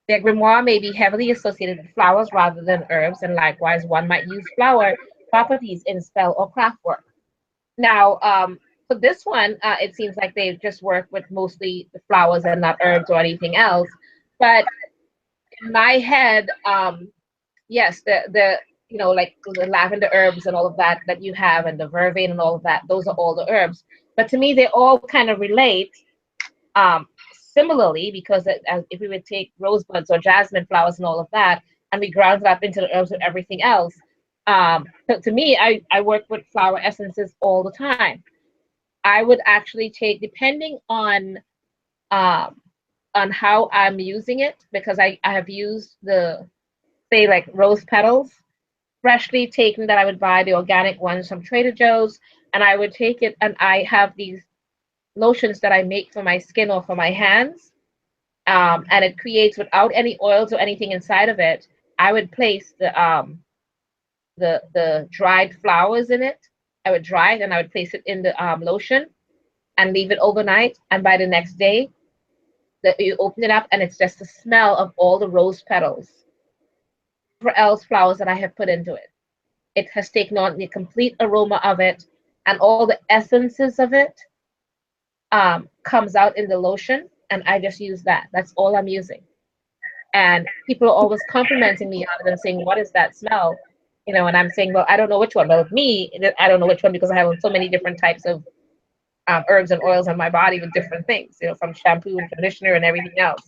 Their grimoire may be heavily associated with flowers rather than herbs, and likewise, one might use flower properties in spell or craft work. Now, for this one, it seems like they just work with mostly the flowers and not herbs or anything else. But in my head, yes, the like the lavender herbs and all of that that you have, and the vervain and all of that, those are all the herbs. But to me, they all kind of relate similarly, because as if we would take rosebuds or jasmine flowers and all of that, and we ground it up into the herbs and everything else. So to me, I work with flower essences all the time. I would actually take, depending um, on how I'm using it, because I have used the, say, like rose petals, freshly taken, that I would buy the organic ones from Trader Joe's, and I would take it, and I have these lotions that I make for my skin or for my hands, and it creates, without any oils or anything inside of it. I would place the dried flowers in it. I would dry it and I would place it in the lotion and leave it overnight. And by the next day, you open it up and it's just the smell of all the rose petals, whatever else flowers that I have put into it. It has taken on the complete aroma of it, and all the essences of it comes out in the lotion. And I just use that. That's all I'm using. And people are always complimenting me on it and saying, "What is that smell?" And I'm saying, "Well, I don't know which one." But with me, I don't know which one, because I have so many different types of herbs and oils on my body with different things, from shampoo and conditioner and everything else.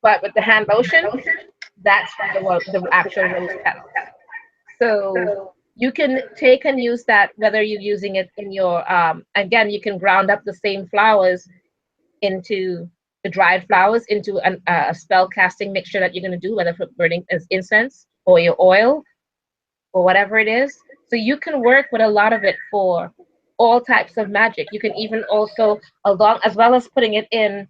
But with the hand lotion, that's from the actual rose petals. So you can take and use that, whether you're using it in your, again, you can ground up the same flowers into the dried flowers into a spell casting mixture that you're going to do, whether for burning as incense or your oil or whatever it is. So you can work with a lot of it for all types of magic. You can even also, along as well as putting it in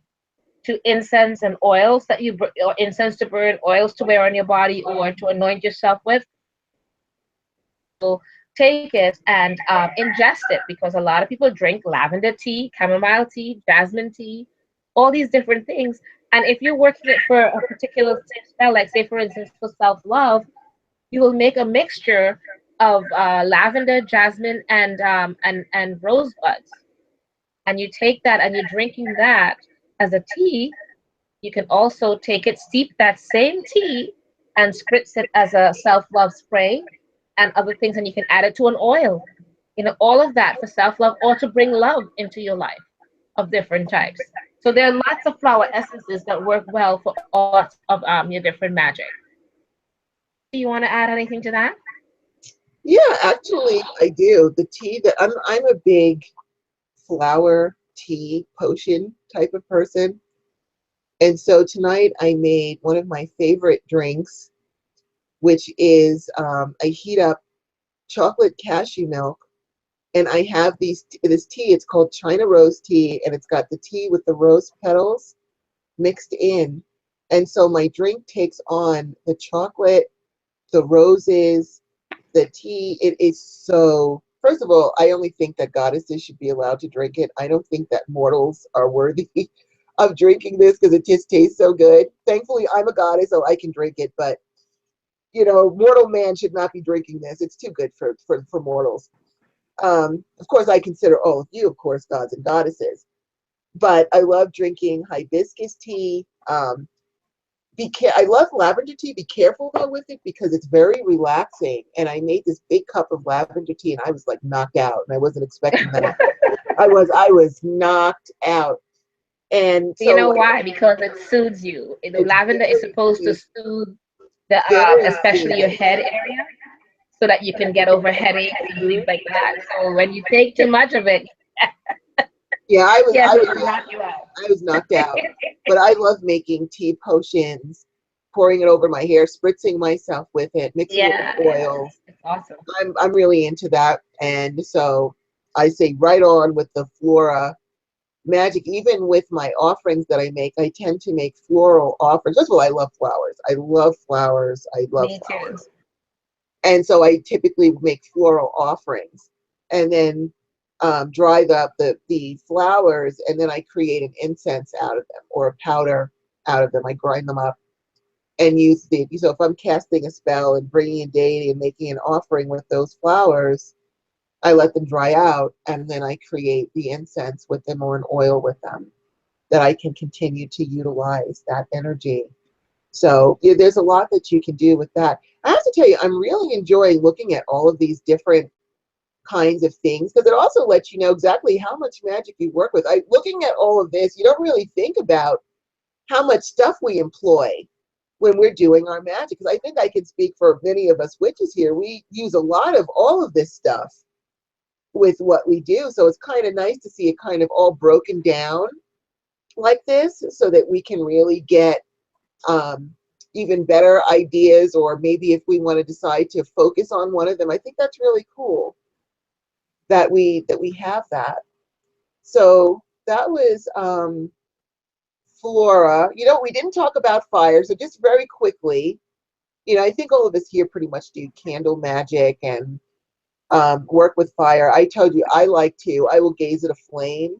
to incense and oils or incense to burn, oils to wear on your body, or to anoint yourself with. So take it and ingest it, because a lot of people drink lavender tea, chamomile tea, jasmine tea, all these different things. And if you're working it for a particular spell, like say for instance for self-love, you will make a mixture of lavender, jasmine, and rosebuds, and you take that and you're drinking that as a tea. You can also take it, steep that same tea, and spritz it as a self-love spray and other things, and you can add it to an oil. All of that for self-love or to bring love into your life of different types. So there are lots of flower essences that work well for all sorts of your different magic. Do you want to add anything to that? Yeah, actually, I do. The tea that I'm a big flower tea potion type of person. And so tonight I made one of my favorite drinks, which is I heat up chocolate cashew milk, and I have this tea. It's called China Rose Tea, and it's got the tea with the rose petals mixed in. And so my drink takes on the chocolate the roses, the tea. It is so, first of all, I only think that goddesses should be allowed to drink it. I don't think that mortals are worthy of drinking this because it just tastes so good. Thankfully, I'm a goddess, so I can drink it, but mortal man should not be drinking this. It's too good for mortals. Of course, I consider all of you, of course, gods and goddesses. But I love drinking hibiscus tea. I love lavender tea. Be careful though with it because it's very relaxing. And I made this big cup of lavender tea, and I was like knocked out, and I wasn't expecting that. I was knocked out. And You so know like why? Because it soothes you. The it's lavender is very supposed to soothing, soothe the very especially your soothing. head area, so that you can get over headaches and Mhm. things like that. So when you take too much of it, Yeah, yes, it will knock you out. I was knocked out. But I love making tea potions, pouring it over my hair, spritzing myself with it, mixing it with Yeah, yeah, oils. it's awesome. I'm really into that. And so I say right on with the Flora magic. Even with my offerings that I make, I tend to make floral offerings. First of all, I love flowers. I love flowers. I love Me too. flowers. And so I typically make floral offerings and then dry the flowers, and then I create an incense out of them or a powder out of them. I grind them up and use the, so if I'm casting a spell and bringing a deity and making an offering with those flowers, I let them dry out, and then I create the incense with them or an oil with them that I can continue to utilize that energy. So yeah, there's a lot that you can do with that. I have to tell you, I'm really enjoying looking at all of these different kinds of things because it also lets you know exactly how much magic you work with. Looking at all of this, you don't really think about how much stuff we employ when we're doing our magic. Because I think I can speak for many of us witches here. We use a lot of all of this stuff with what we do. So it's kind of nice to see it kind of all broken down like this so that we can really get um, even better ideas, or maybe if we want to decide to focus on one of them. I think that's really cool that we have that. So that was Flora. We didn't talk about fire, so just very quickly, I think all of us here pretty much do candle magic and work with fire. I told you I will gaze at a flame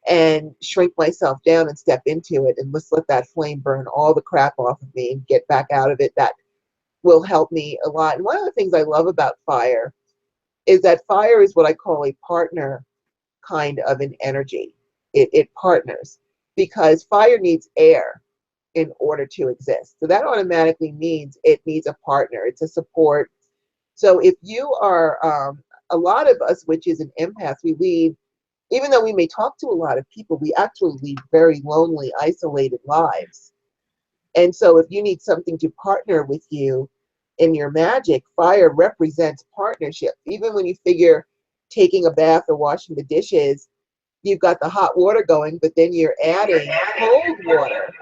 and shrink myself down and step into it and just let that flame burn all the crap off of me and get back out of it. That will help me a lot. And one of the things I love about fire is that fire is what I call a partner kind of an energy. It partners because fire needs air in order to exist. So that automatically means it needs a partner. It's a support. So if you are, a lot of us witches and empaths, we lead, even though we may talk to a lot of people, we actually lead very lonely, isolated lives. And so if you need something to partner with you in your magic, fire represents partnership. Even when you figure taking a bath or washing the dishes, you've got the hot water going, but then you're adding cold water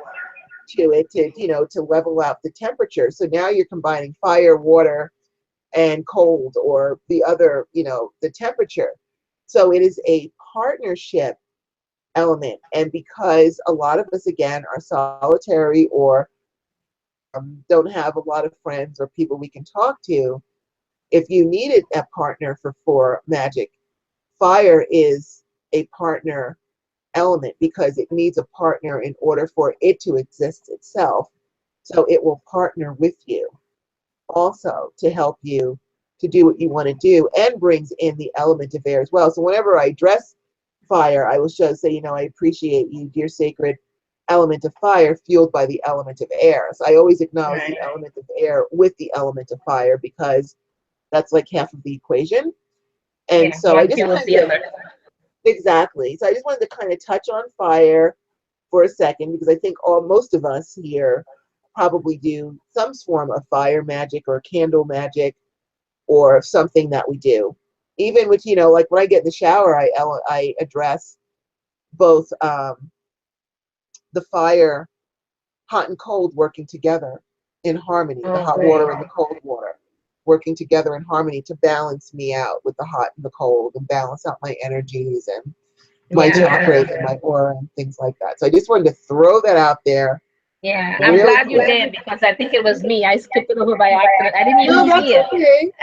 to it to level out the temperature. So now you're combining fire, water, and cold, or the other, the temperature. So it is a partnership element. And because a lot of us, again, are solitary or don't have a lot of friends or people we can talk to, if you needed a partner for magic, fire is a partner element because it needs a partner in order for it to exist itself. So it will partner with you also to help you to do what you want to do, and brings in the element of air as well. So whenever I address fire, I will just say, I appreciate you, dear sacred element of fire, fueled by the element of air. So I always acknowledge the element of air with the element of fire because that's like half of the equation. And Yeah, so I one just fuels wanted the to, other. exactly. So I just wanted to kind of touch on fire for a second because I think most of us here probably do some form of fire magic or candle magic or something that we do. Even with, like when I get in the shower, I address both the fire, hot and cold working together in harmony, the Oh, hot great. water and the cold water working together in harmony to balance me out with the hot and the cold and balance out my energies and my Yeah, chakras and my aura and things like that. So I just wanted to throw that out there Yeah, I'm Really glad you quick. did because I think it was me. I skipped it over by accident. I didn't No, even that's see okay.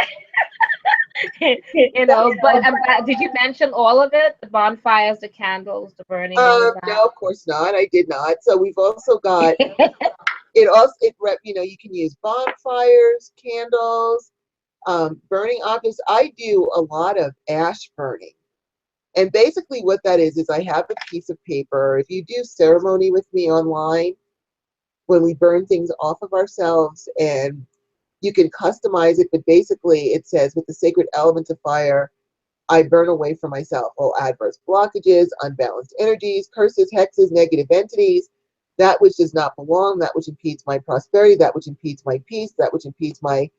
it. But I'm glad. Did you mention all of it? The bonfires, the candles, the burning, all of No, of course not. I did not. So we've also got that? it. Also, you can use bonfires, candles, burning objects. I do a lot of ash burning. And basically what that is I have a piece of paper. If you do ceremony with me online, when we burn things off of ourselves, and you can customize it, but basically it says, with the sacred elements of fire, I burn away from myself all adverse blockages, unbalanced energies, curses, hexes, negative entities, that which does not belong, that which impedes my prosperity, that which impedes my peace, that which impedes my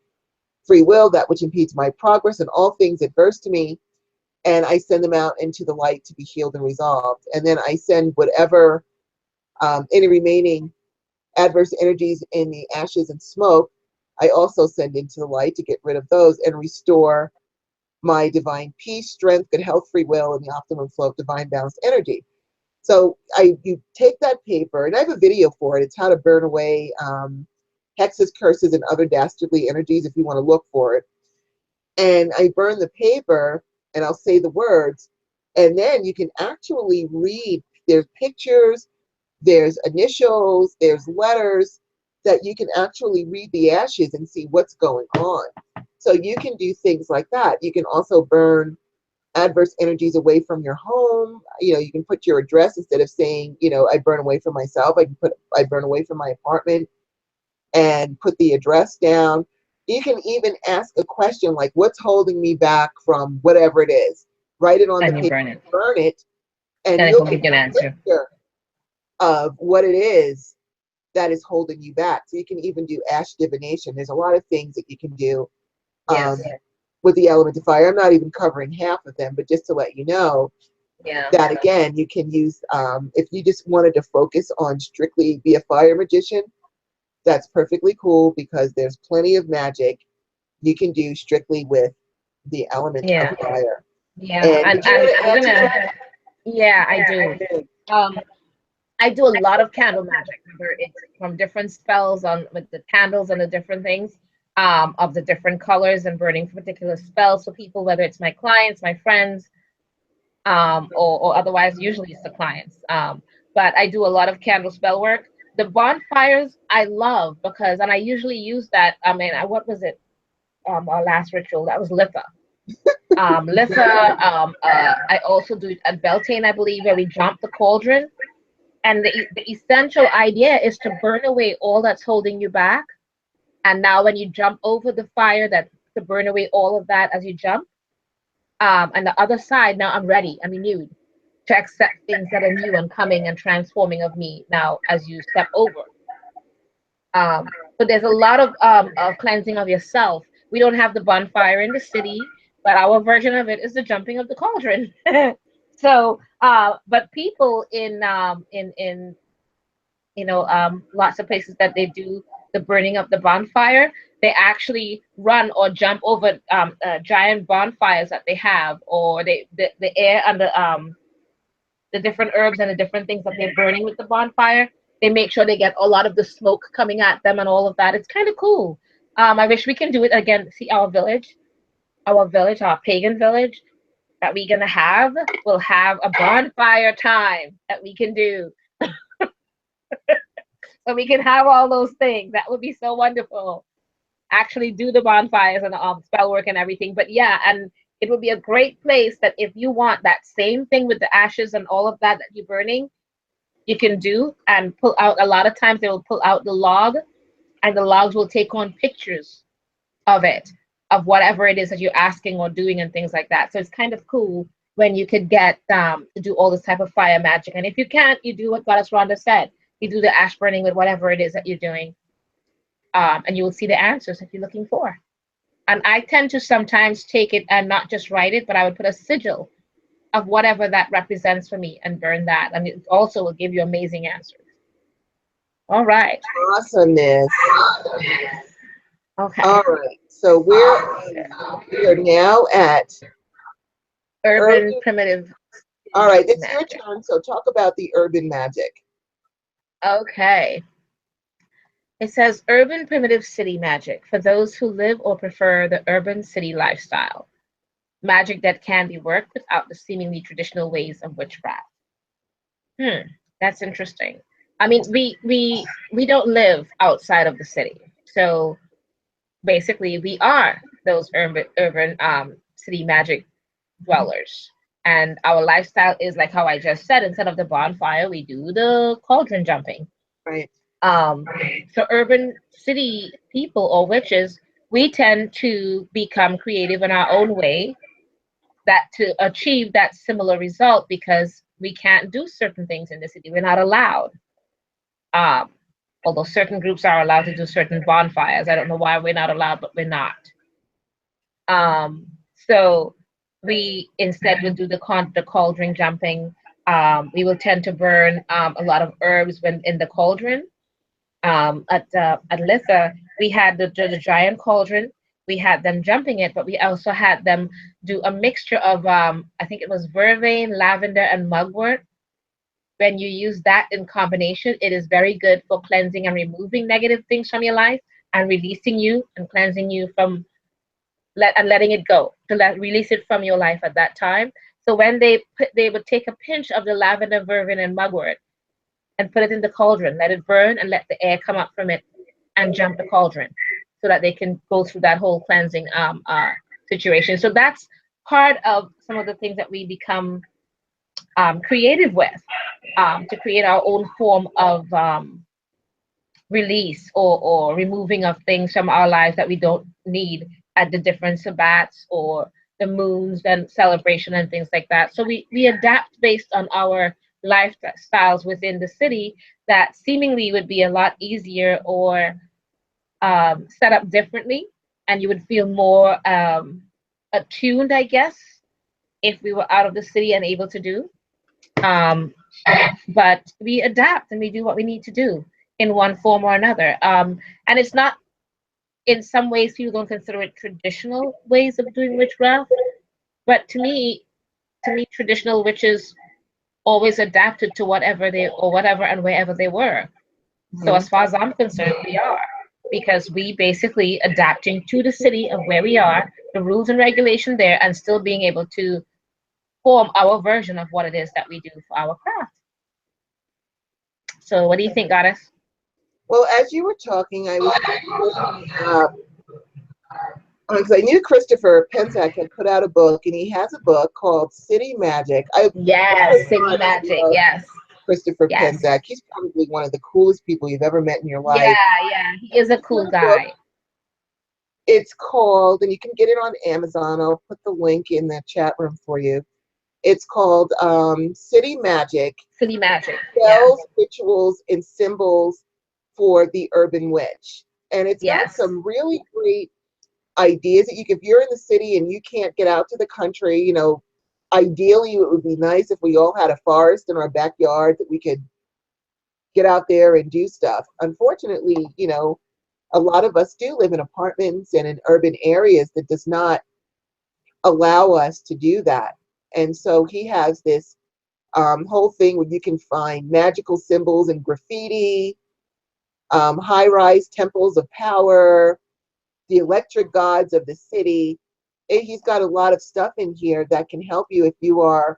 free will, that which impedes my progress, and all things adverse to me. And I send them out into the light to be healed and resolved. And then I send whatever any remaining adverse energies in the ashes and smoke, I also send into the light to get rid of those and restore my divine peace, strength, good health, free will, and the optimum flow of divine balanced energy. So you take that paper, and I have a video for it. It's how to burn away hexes, curses, and other dastardly energies if you want to look for it. And I burn the paper, and I'll say the words, and then you can actually read. There's pictures, there's initials, there's letters that you can actually read the ashes and see what's going on. So you can do things like that. You can also burn adverse energies away from your home. You can put your address instead of saying, I burn away from myself. I can put, I burn away from my apartment, and put the address down. You can even ask a question like, what's holding me back from whatever it is? Write it on the And you paper, burn it. burn it, and Then it you'll will get give you an a answer. picture of what it is that is holding you back. So you can even do ash divination. There's a lot of things that you can do um, Yes. with the element of fire. I'm not even covering half of them, but just to let you know Yeah. that, again, you can use, if you just wanted to focus on strictly be a fire magician, that's perfectly cool, because there's plenty of magic you can do strictly with the element of Yeah. fire. Yeah. And And did you want to I'm add to gonna. that? Yeah, I do. Um, I do a lot of candle magic, whether it's from different spells on with the candles and the different things, of the different colors and burning particular spells for people, whether it's my clients, my friends, or otherwise, usually it's the clients. But I do a lot of candle spell work. The bonfires I love because, and I usually use that. I mean, what was it? Our last ritual that was Litha. Litha. I also do at Beltane, I believe, where we jump the cauldron. And the essential idea is to burn away all that's holding you back. And now, when you jump over the fire, that to burn away all of that as you jump. And the other side, now I'm ready. I'm renewed to accept things that are new and coming and transforming of me now as you step over. So there's a lot of cleansing of yourself. We don't have the bonfire in the city, but our version of it is the jumping of the cauldron. So, but people in lots of places that they do the burning of the bonfire, they actually run or jump over giant bonfires that they have, or the air and the different herbs and the different things that they're burning with the bonfire. They make sure they get a lot of the smoke coming at them and all of that. It's kind of cool. I wish we can do it again. See our pagan village that we're gonna have. We'll have a bonfire time that we can do, so we can have all those things. That would be so wonderful. Actually, do the bonfires and spell work and everything. But yeah, and it would be a great place that if you want that same thing with the ashes and all of that you're burning, you can do and pull out. A lot of times they will pull out the log, and the logs will take on pictures of it, of whatever it is that you're asking or doing and things like that. So it's kind of cool when you could get to do all this type of fire magic. And if you can't, you do what Goddess Rhonda said. You do the ash burning with whatever it is that you're doing, and you will see the answers that you're looking for. And I tend to sometimes take it and not just write it, but I would put a sigil of whatever that represents for me and burn that. And it also will give you amazing answers. All right. Awesomeness. Okay. All right. So we are now at Urban urban. primitive All right, it's your magic. turn. So talk about the urban magic. Okay. It says urban primitive city magic for those who live or prefer the urban city lifestyle. Magic that can be worked without the seemingly traditional ways of witchcraft. That's interesting. I mean, we don't live outside of the city, so basically we are those urban city magic dwellers. And our lifestyle is like how I just said, instead of the bonfire, we do the cauldron jumping. Right. Um, so urban city people or witches, we tend to become creative in our own way that to achieve that similar result because we can't do certain things in the city. We're not allowed. Um, Although certain groups are allowed to do certain bonfires. I don't know why we're not allowed, but we're not. Um, so we instead will do the cauldron jumping. We will tend to burn a lot of herbs when in the cauldron. At Litha, we had the giant cauldron. We had them jumping it, but we also had them do a mixture of I think it was vervain, lavender, and mugwort. When you use that in combination, it is very good for cleansing and removing negative things from your life and releasing you and cleansing you from letting it go to release it from your life at that time. So when they would take a pinch of the lavender, vervain, and mugwort and put it in the cauldron, let it burn, and let the air come up from it and jump the cauldron, so that they can go through that whole cleansing situation. So that's part of some of the things that we become creative with to create our own form of release or removing of things from our lives that we don't need at the different sabbats or the moons and celebration and things like that. So we adapt based on our lifestyles within the city that seemingly would be a lot easier or set up differently, and you would feel more attuned, I guess, if we were out of the city and able to do. Um, but we adapt and we do what we need to do in one form or another. And it's not, in some ways, people don't consider it traditional ways of doing witchcraft, but to me, traditional witches always adapted to whatever they or whatever and wherever they were. So as far as I'm concerned, we are, because we basically adapting to the city of where we are, the rules and regulation there, and still being able to form our version of what it is that we do for our craft. So what do you think, Goddess? Well, as you were talking, I was looking up because I knew Christopher Penczak had put out a book, and he has a book called City Magic. Yes, city magic. Yes, Christopher yes. Penczak. He's probably one of the coolest people you've ever met in your Yeah, life. yeah. He is a cool guy. It's called, and you can get it on Amazon. I'll put the link in the chat room for you. It's called City Magic. City magic. Spells, rituals, and symbols for the urban witch. And it's got Yes. some really great ideas that if you're in the city and you can't get out to the country, ideally it would be nice if we all had a forest in our backyard that we could get out there and do stuff. Unfortunately, a lot of us do live in apartments and in urban areas that does not allow us to do that. And so he has this whole thing where you can find magical symbols and graffiti, high-rise temples of power, the electric gods of the city. He's got a lot of stuff in here that can help you if you are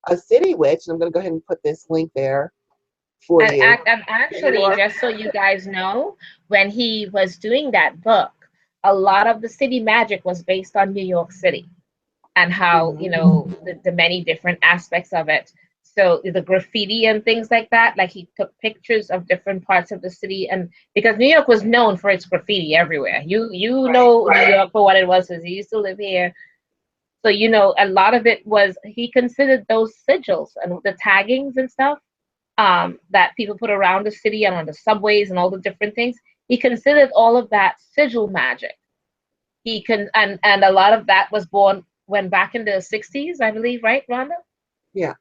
a city witch. And I'm going to go ahead and put this link there for you. And actually, just so you guys know, when he was doing that book, a lot of the city magic was based on New York City and how, the many different aspects of it. So the graffiti and things like that, like he took pictures of different parts of the city, and because New York was known for its graffiti everywhere. You know New York for what it was, because he used to live here. So a lot of it was, he considered those sigils and the taggings and stuff that people put around the city and on the subways and all the different things. He considered all of that sigil magic. He can and a lot of that was born when back in the 60s, I believe, right, Rhonda? Yeah.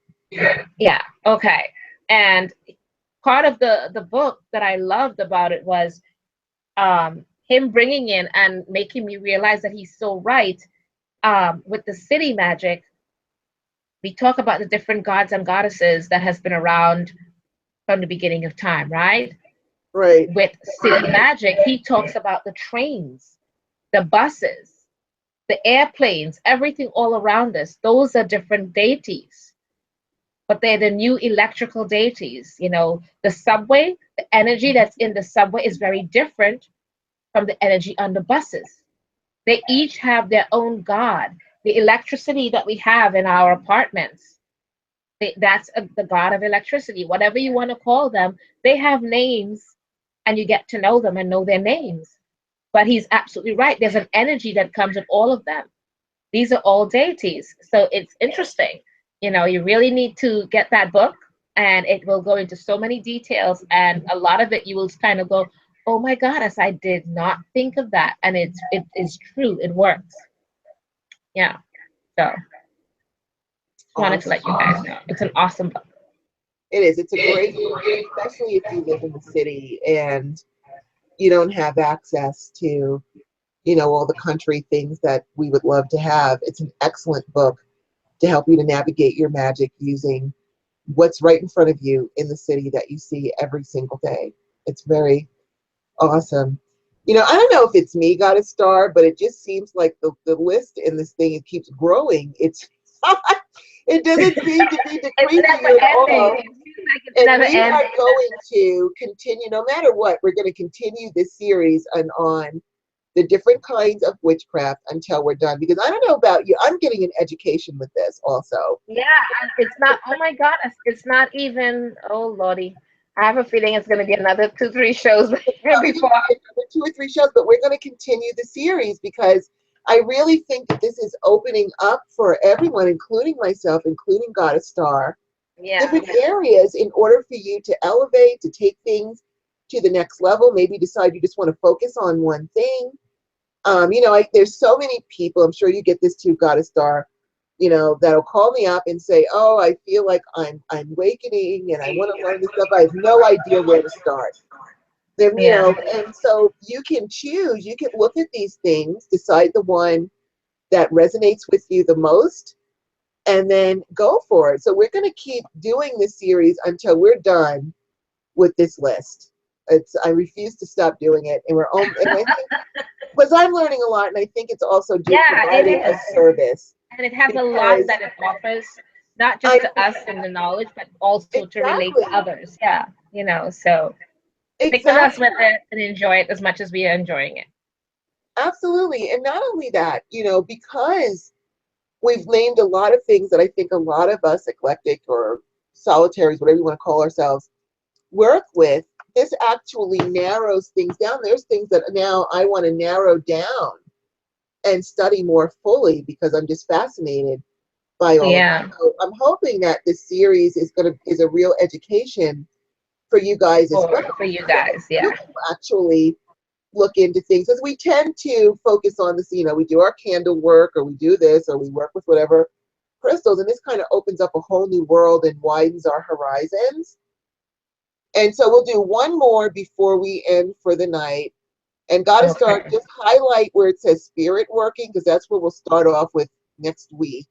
Yeah. Okay. And part of the book that I loved about it was him bringing in and making me realize that he's so right. With the city magic, we talk about the different gods and goddesses that has been around from the beginning of time, right? Right. With city magic, he talks about the trains, the buses, the airplanes, everything all around us. Those are different deities, but they're the new electrical deities. You know, the subway, the energy that's in the subway is very different from the energy on the buses. They each have their own god. The electricity that we have in our apartments, that's the god of electricity. Whatever you want to call them, they have names, and you get to know them and know their names. But he's absolutely right. There's an energy that comes with all of them. These are all deities. So it's interesting. You know, you really need to get that book, and it will go into so many details. And a lot of it you will kind of go, oh my goddess, I did not think of that. And it is true. It works. Yeah. So just wanted to Awesome. let you guys know. It's an awesome book. It is. It's a great book, especially if you live in the city and you don't have access to, you know, all the country things that we would love to have. It's an excellent book to help you to navigate your magic using what's right in front of you in the city that you see every single day. It's very awesome. You know, I don't know if it's me, got a star, but it just seems like the list in this thing, it keeps growing. It's it doesn't seem to be It's decreasing never at all. ending. It feels like it's And never we are ending. going to continue, no matter what, we're going to continue this series on the different kinds of witchcraft until we're done. Because I don't know about you, I'm getting an education with this also. Yeah, and it's not, oh my God, it's not even, oh Lordy. I have a feeling it's going to be another 2, 3 shows before. Another 2 or 3 shows, but we're going to continue the series because I really think that this is opening up for everyone, including myself, including Goddess Star, Yeah, different areas in order for you to elevate, to take things to the next level. Maybe decide you just want to focus on one thing. You know, there's so many people, I'm sure you get this too, Goddess Star, you know, that'll call me up and say, oh, I feel like I'm awakening and I want to learn this stuff. I have no idea where to start. Then, you yeah. know, and so you can choose, you can look at these things, decide the one that resonates with you the most, and then go for it. So we're going to keep doing this series until we're done with this list. I refuse to stop doing it, and and I think, because I'm learning a lot, and I think it's also just Yeah, it providing a is. service And it has a lot because that it offers, not just I to us and the knowledge, but also to relate to exactly, others. Yeah, you know, so stick with us exactly, with it and enjoy it as much as we are enjoying it. absolutely, and not only that, you know, because we've named a lot of things that I think a lot of us eclectic or solitaries, whatever you want to call ourselves, work with. This actually narrows things down. There's things that now I want to narrow down and study more fully because I'm just fascinated by all of it. Yeah, So I'm hoping that this series is a real education for you guys as well. for you So guys. you Yeah. can actually look into things as we tend to focus on this, you know, we do our candle work or we do this or we work with whatever crystals, and this kind of opens up a whole new world and widens our horizons. And so we'll do one more before we end for the night. And Gotta Start, Okay. just highlight where it says spirit working, because that's where we'll start off with next week.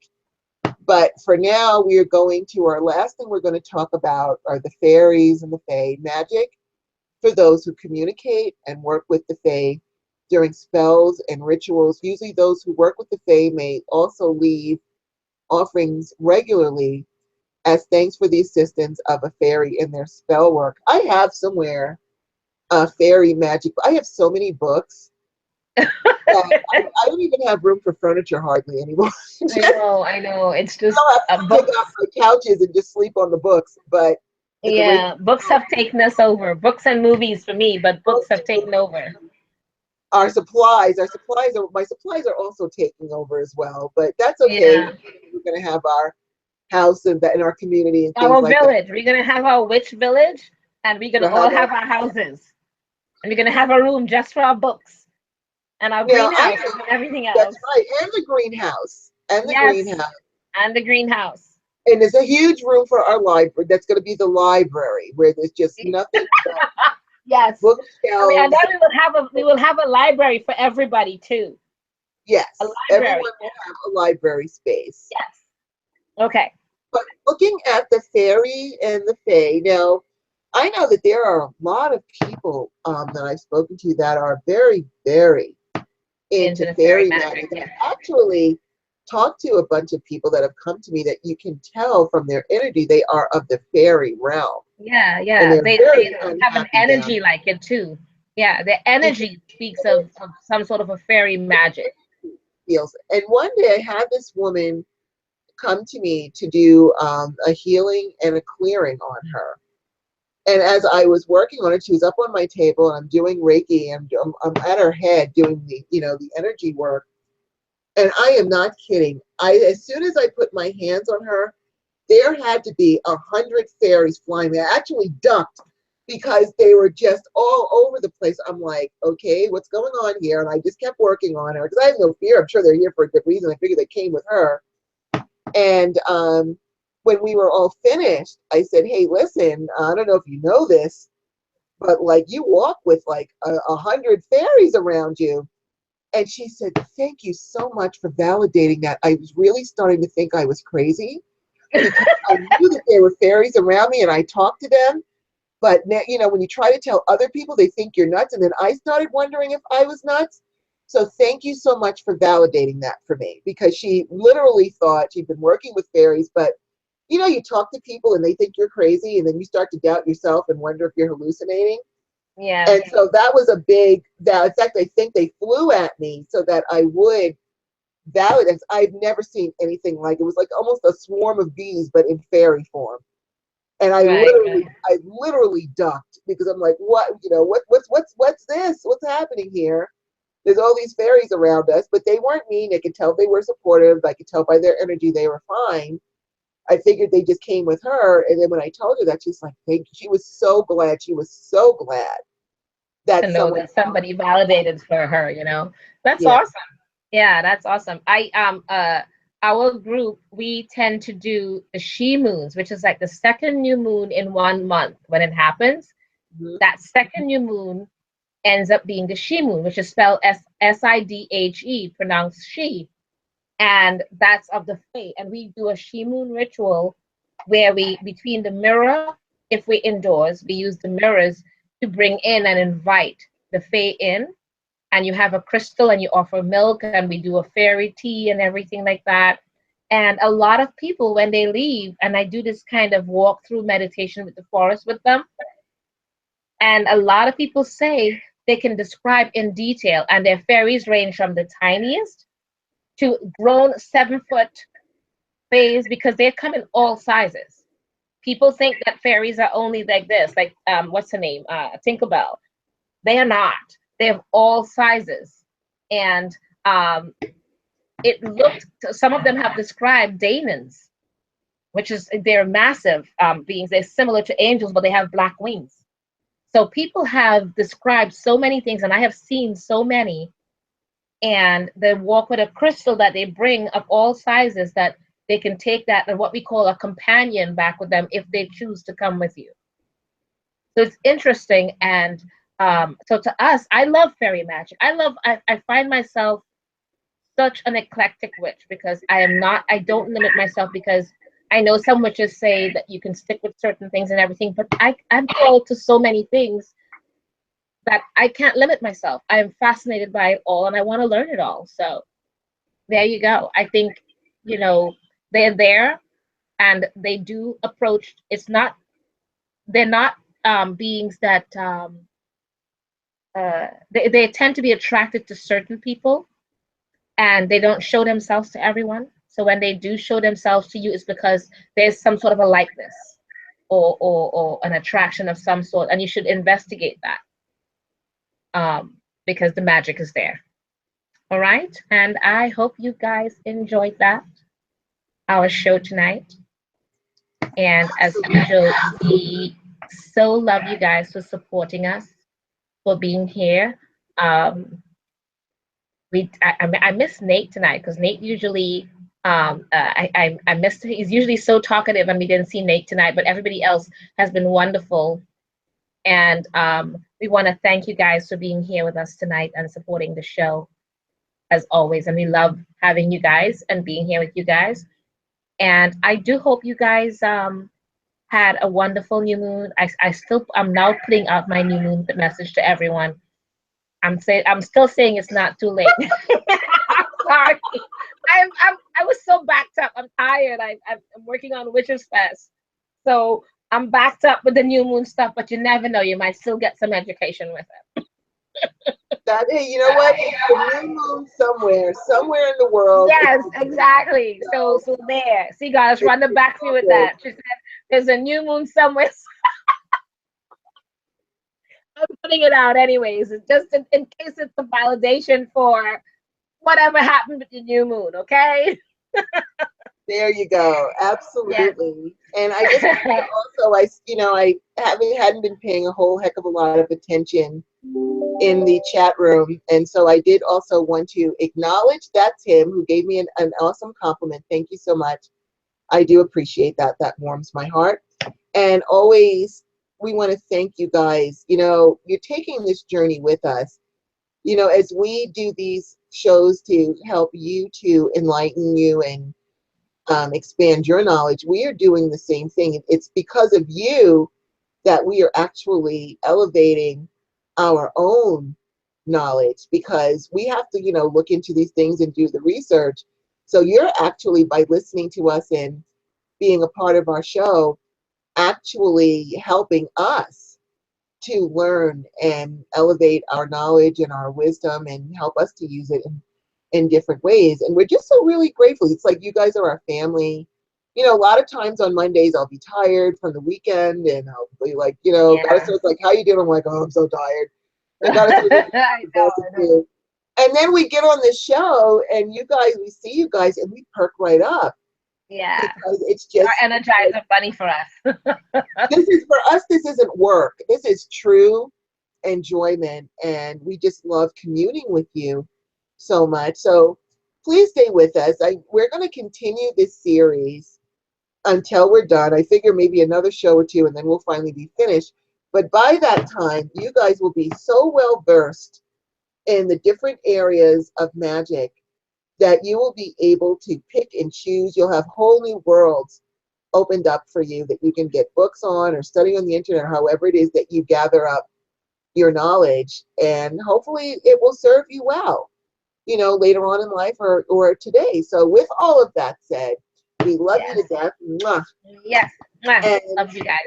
But for now, we are going to our last thing we're going to talk about are the fairies and the fae magic for those who communicate and work with the fae during spells and rituals. Usually those who work with the fae may also leave offerings regularly as thanks for the assistance of a fairy in their spell work. I have somewhere fairy magic. I have so many books that I don't even have room for furniture hardly anymore. I know, I know. It's just I'll have to take books. out my couches and just sleep on the books. But the reason Yeah, books have taken us over. Books and movies for me, but books have taken over. my supplies are also taking over as well. But that's okay. Yeah. We're going to have our house and in our community and things Our like that. village. We're gonna have our witch village, and we're gonna We'll all have our have our houses. And we're gonna have a room just for our books and our now. I greenhouses and everything That's else. right, and the greenhouse Yes, and the greenhouse. and there's a huge room for our library. That's going to be the library where there's just nothing but Yes. And bookshelves. then we will have a library for everybody too. A Yes, everyone library. will have a library space. Yes. Okay. But looking at the fairy and the fae, now I know that there are a lot of people that I've spoken to that are very, very into into the fairy fairy magic. magic. Yeah. I've actually talked to a bunch of people that have come to me that you can tell from their energy they are of the fairy realm. Yeah, And yeah. they're They very have an unhappy down energy like it too. Yeah, the because energy speaks of some sort of a fairy magic. it feels. And one day I had this woman come to me to do a healing and a clearing on her. And as I was working on it, she was up on my table, and I'm doing Reiki, and I'm at her head doing the, the energy work. And I am not kidding. As soon as I put my hands on her, there had to be 100 fairies flying. They actually ducked because they were just all over the place. I'm like, okay, what's going on here? And I just kept working on her because I have no fear. I'm sure they're here for a good reason. I figured they came with her. And when we were all finished, I said, hey, listen, I don't know if you know this, but like you walk with like 100 fairies around you. And she said, thank you so much for validating that. I was really starting to think I was crazy because I knew that there were fairies around me and I talked to them. But now, when you try to tell other people, they think you're nuts. And then I started wondering if I was nuts. So thank you so much for validating that for me, because she literally thought she'd been working with fairies, but you talk to people and they think you're crazy, and then you start to doubt yourself and wonder if you're hallucinating. Yeah. And so that was a big, that in fact, I think they flew at me so that I would validate. I've never seen anything like it. It was like almost a swarm of bees, but in fairy form. And Right, right. I literally ducked because I'm like, what's this? What's happening here? There's all these fairies around us, but they weren't mean. I could tell they were supportive. I could tell by their energy they were fine. I figured they just came with her. And then when I told her that, she's like, thank you. She was so glad. She was so glad To that know someone, that somebody validated for her, you know. That's yeah. awesome. Yeah, that's awesome. Our group, we tend to do the she moons, which is like the second new moon in 1 month. When it happens, Mhm. that second new moon ends up being the she moon, which is spelled Sidhe, pronounced she. And that's of the fae. And we do a she moon ritual where we, between the mirror, if we're indoors, we use the mirrors to bring in and invite the fae in. And you have a crystal and you offer milk, and we do a fairy tea and everything like that. And a lot of people, when they leave, and I do this kind of walk through meditation with the forest with them, and a lot of people say they can describe in detail, and their fairies range from the tiniest to grown 7 foot fairies, because they come in all sizes. People think that fairies are only like this, like what's her name, Tinkerbell. They are not. They have all sizes, and it looked. Some of them have described daemons, which is they're massive beings. They're similar to angels, but they have black wings. So people have described so many things, and I have seen so many. And they walk with a crystal that they bring of all sizes, that they can take that and what we call a companion back with them if they choose to come with you. So it's interesting. And so to us, I love fairy magic. I find myself such an eclectic witch, because I don't limit myself, because I know some witches say that you can stick with certain things and everything, but I'm called to so many things that I can't limit myself. I am fascinated by it all and I want to learn it all. So there you go. I think, you know, they're there, and they do approach, they're not beings that, they tend to be attracted to certain people, and they don't show themselves to everyone. So when they do show themselves to you, it's because there's some sort of a likeness, or an attraction of some sort, and you should investigate that, because the magic is there. All right. And I hope you guys enjoyed that, our show tonight. And as usual, we so love you guys for supporting us, for being here. Um, I miss Nate tonight, because Nate usually, I missed. He's usually so talkative, and we didn't see Nate tonight. But everybody else has been wonderful, and we want to thank you guys for being here with us tonight and supporting the show as always. And we love having you guys and being here with you guys. And I do hope you guys had a wonderful new moon. I'm now putting out my new moon message to everyone. I'm still saying it's not too late. I'm sorry. I was so backed up. I'm tired. I'm working on Witches Fest. So I'm backed up with the new moon stuff, but you never know. You might still get some education with it. That, hey, you know what? It's a new moon somewhere in the world. Yes, exactly. So there. See, guys, Rhonda backs me with that. She said there's a new moon somewhere. I'm putting it out anyways. It's just in case it's a validation for whatever happened with the new moon, okay? There you go. Yes. Absolutely. And I just also, I hadn't been paying a whole heck of a lot of attention in the chat room. And so I did also want to acknowledge that's him who gave me an awesome compliment. Thank you so much. I do appreciate that. That warms my heart. And always, we want to thank you guys. You're taking this journey with us. As we do these shows to help you, to enlighten you and expand your knowledge, we are doing the same thing. It's because of you that we are actually elevating our own knowledge, because we have to, look into these things and do the research. So you're actually, by listening to us and being a part of our show, actually helping us to learn and elevate our knowledge and our wisdom and help us to use it in different ways. And we're just so really grateful. It's like you guys are our family. A lot of times on Mondays I'll be tired from the weekend and I'll be like, Goddess is like, how you doing? I'm like, oh, I'm so tired. And Goddess is like, I know. and then we get on this show and we see you guys and we perk right up. Yeah. Because it's just our energizer bunny for us. for us, this isn't work. This is true enjoyment, and we just love communing with you so much. So please stay with us. We're going to continue this series until we're done. I figure maybe another show or two and then we'll finally be finished. But by that time, you guys will be so well versed in the different areas of magic that you will be able to pick and choose. You'll have whole new worlds opened up for you that you can get books on or study on the internet, or however it is that you gather up your knowledge, and hopefully it will serve you well, later on in life or today. So with all of that said, we love you to death. Mwah. Yes. Mwah. And love you guys.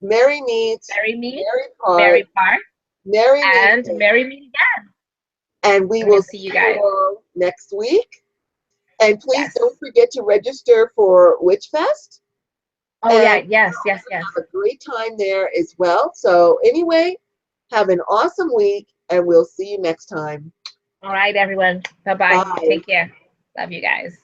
Merry meets, Merry part, Merry and Merry meet again. And we will see you guys all next week. And please yes. don't forget to register for Witchfest. Oh, yeah. Yes. Have a great time there as well. So anyway, have an awesome week, and we'll see you next time. All right, everyone. Bye-bye. Take care. Love you guys.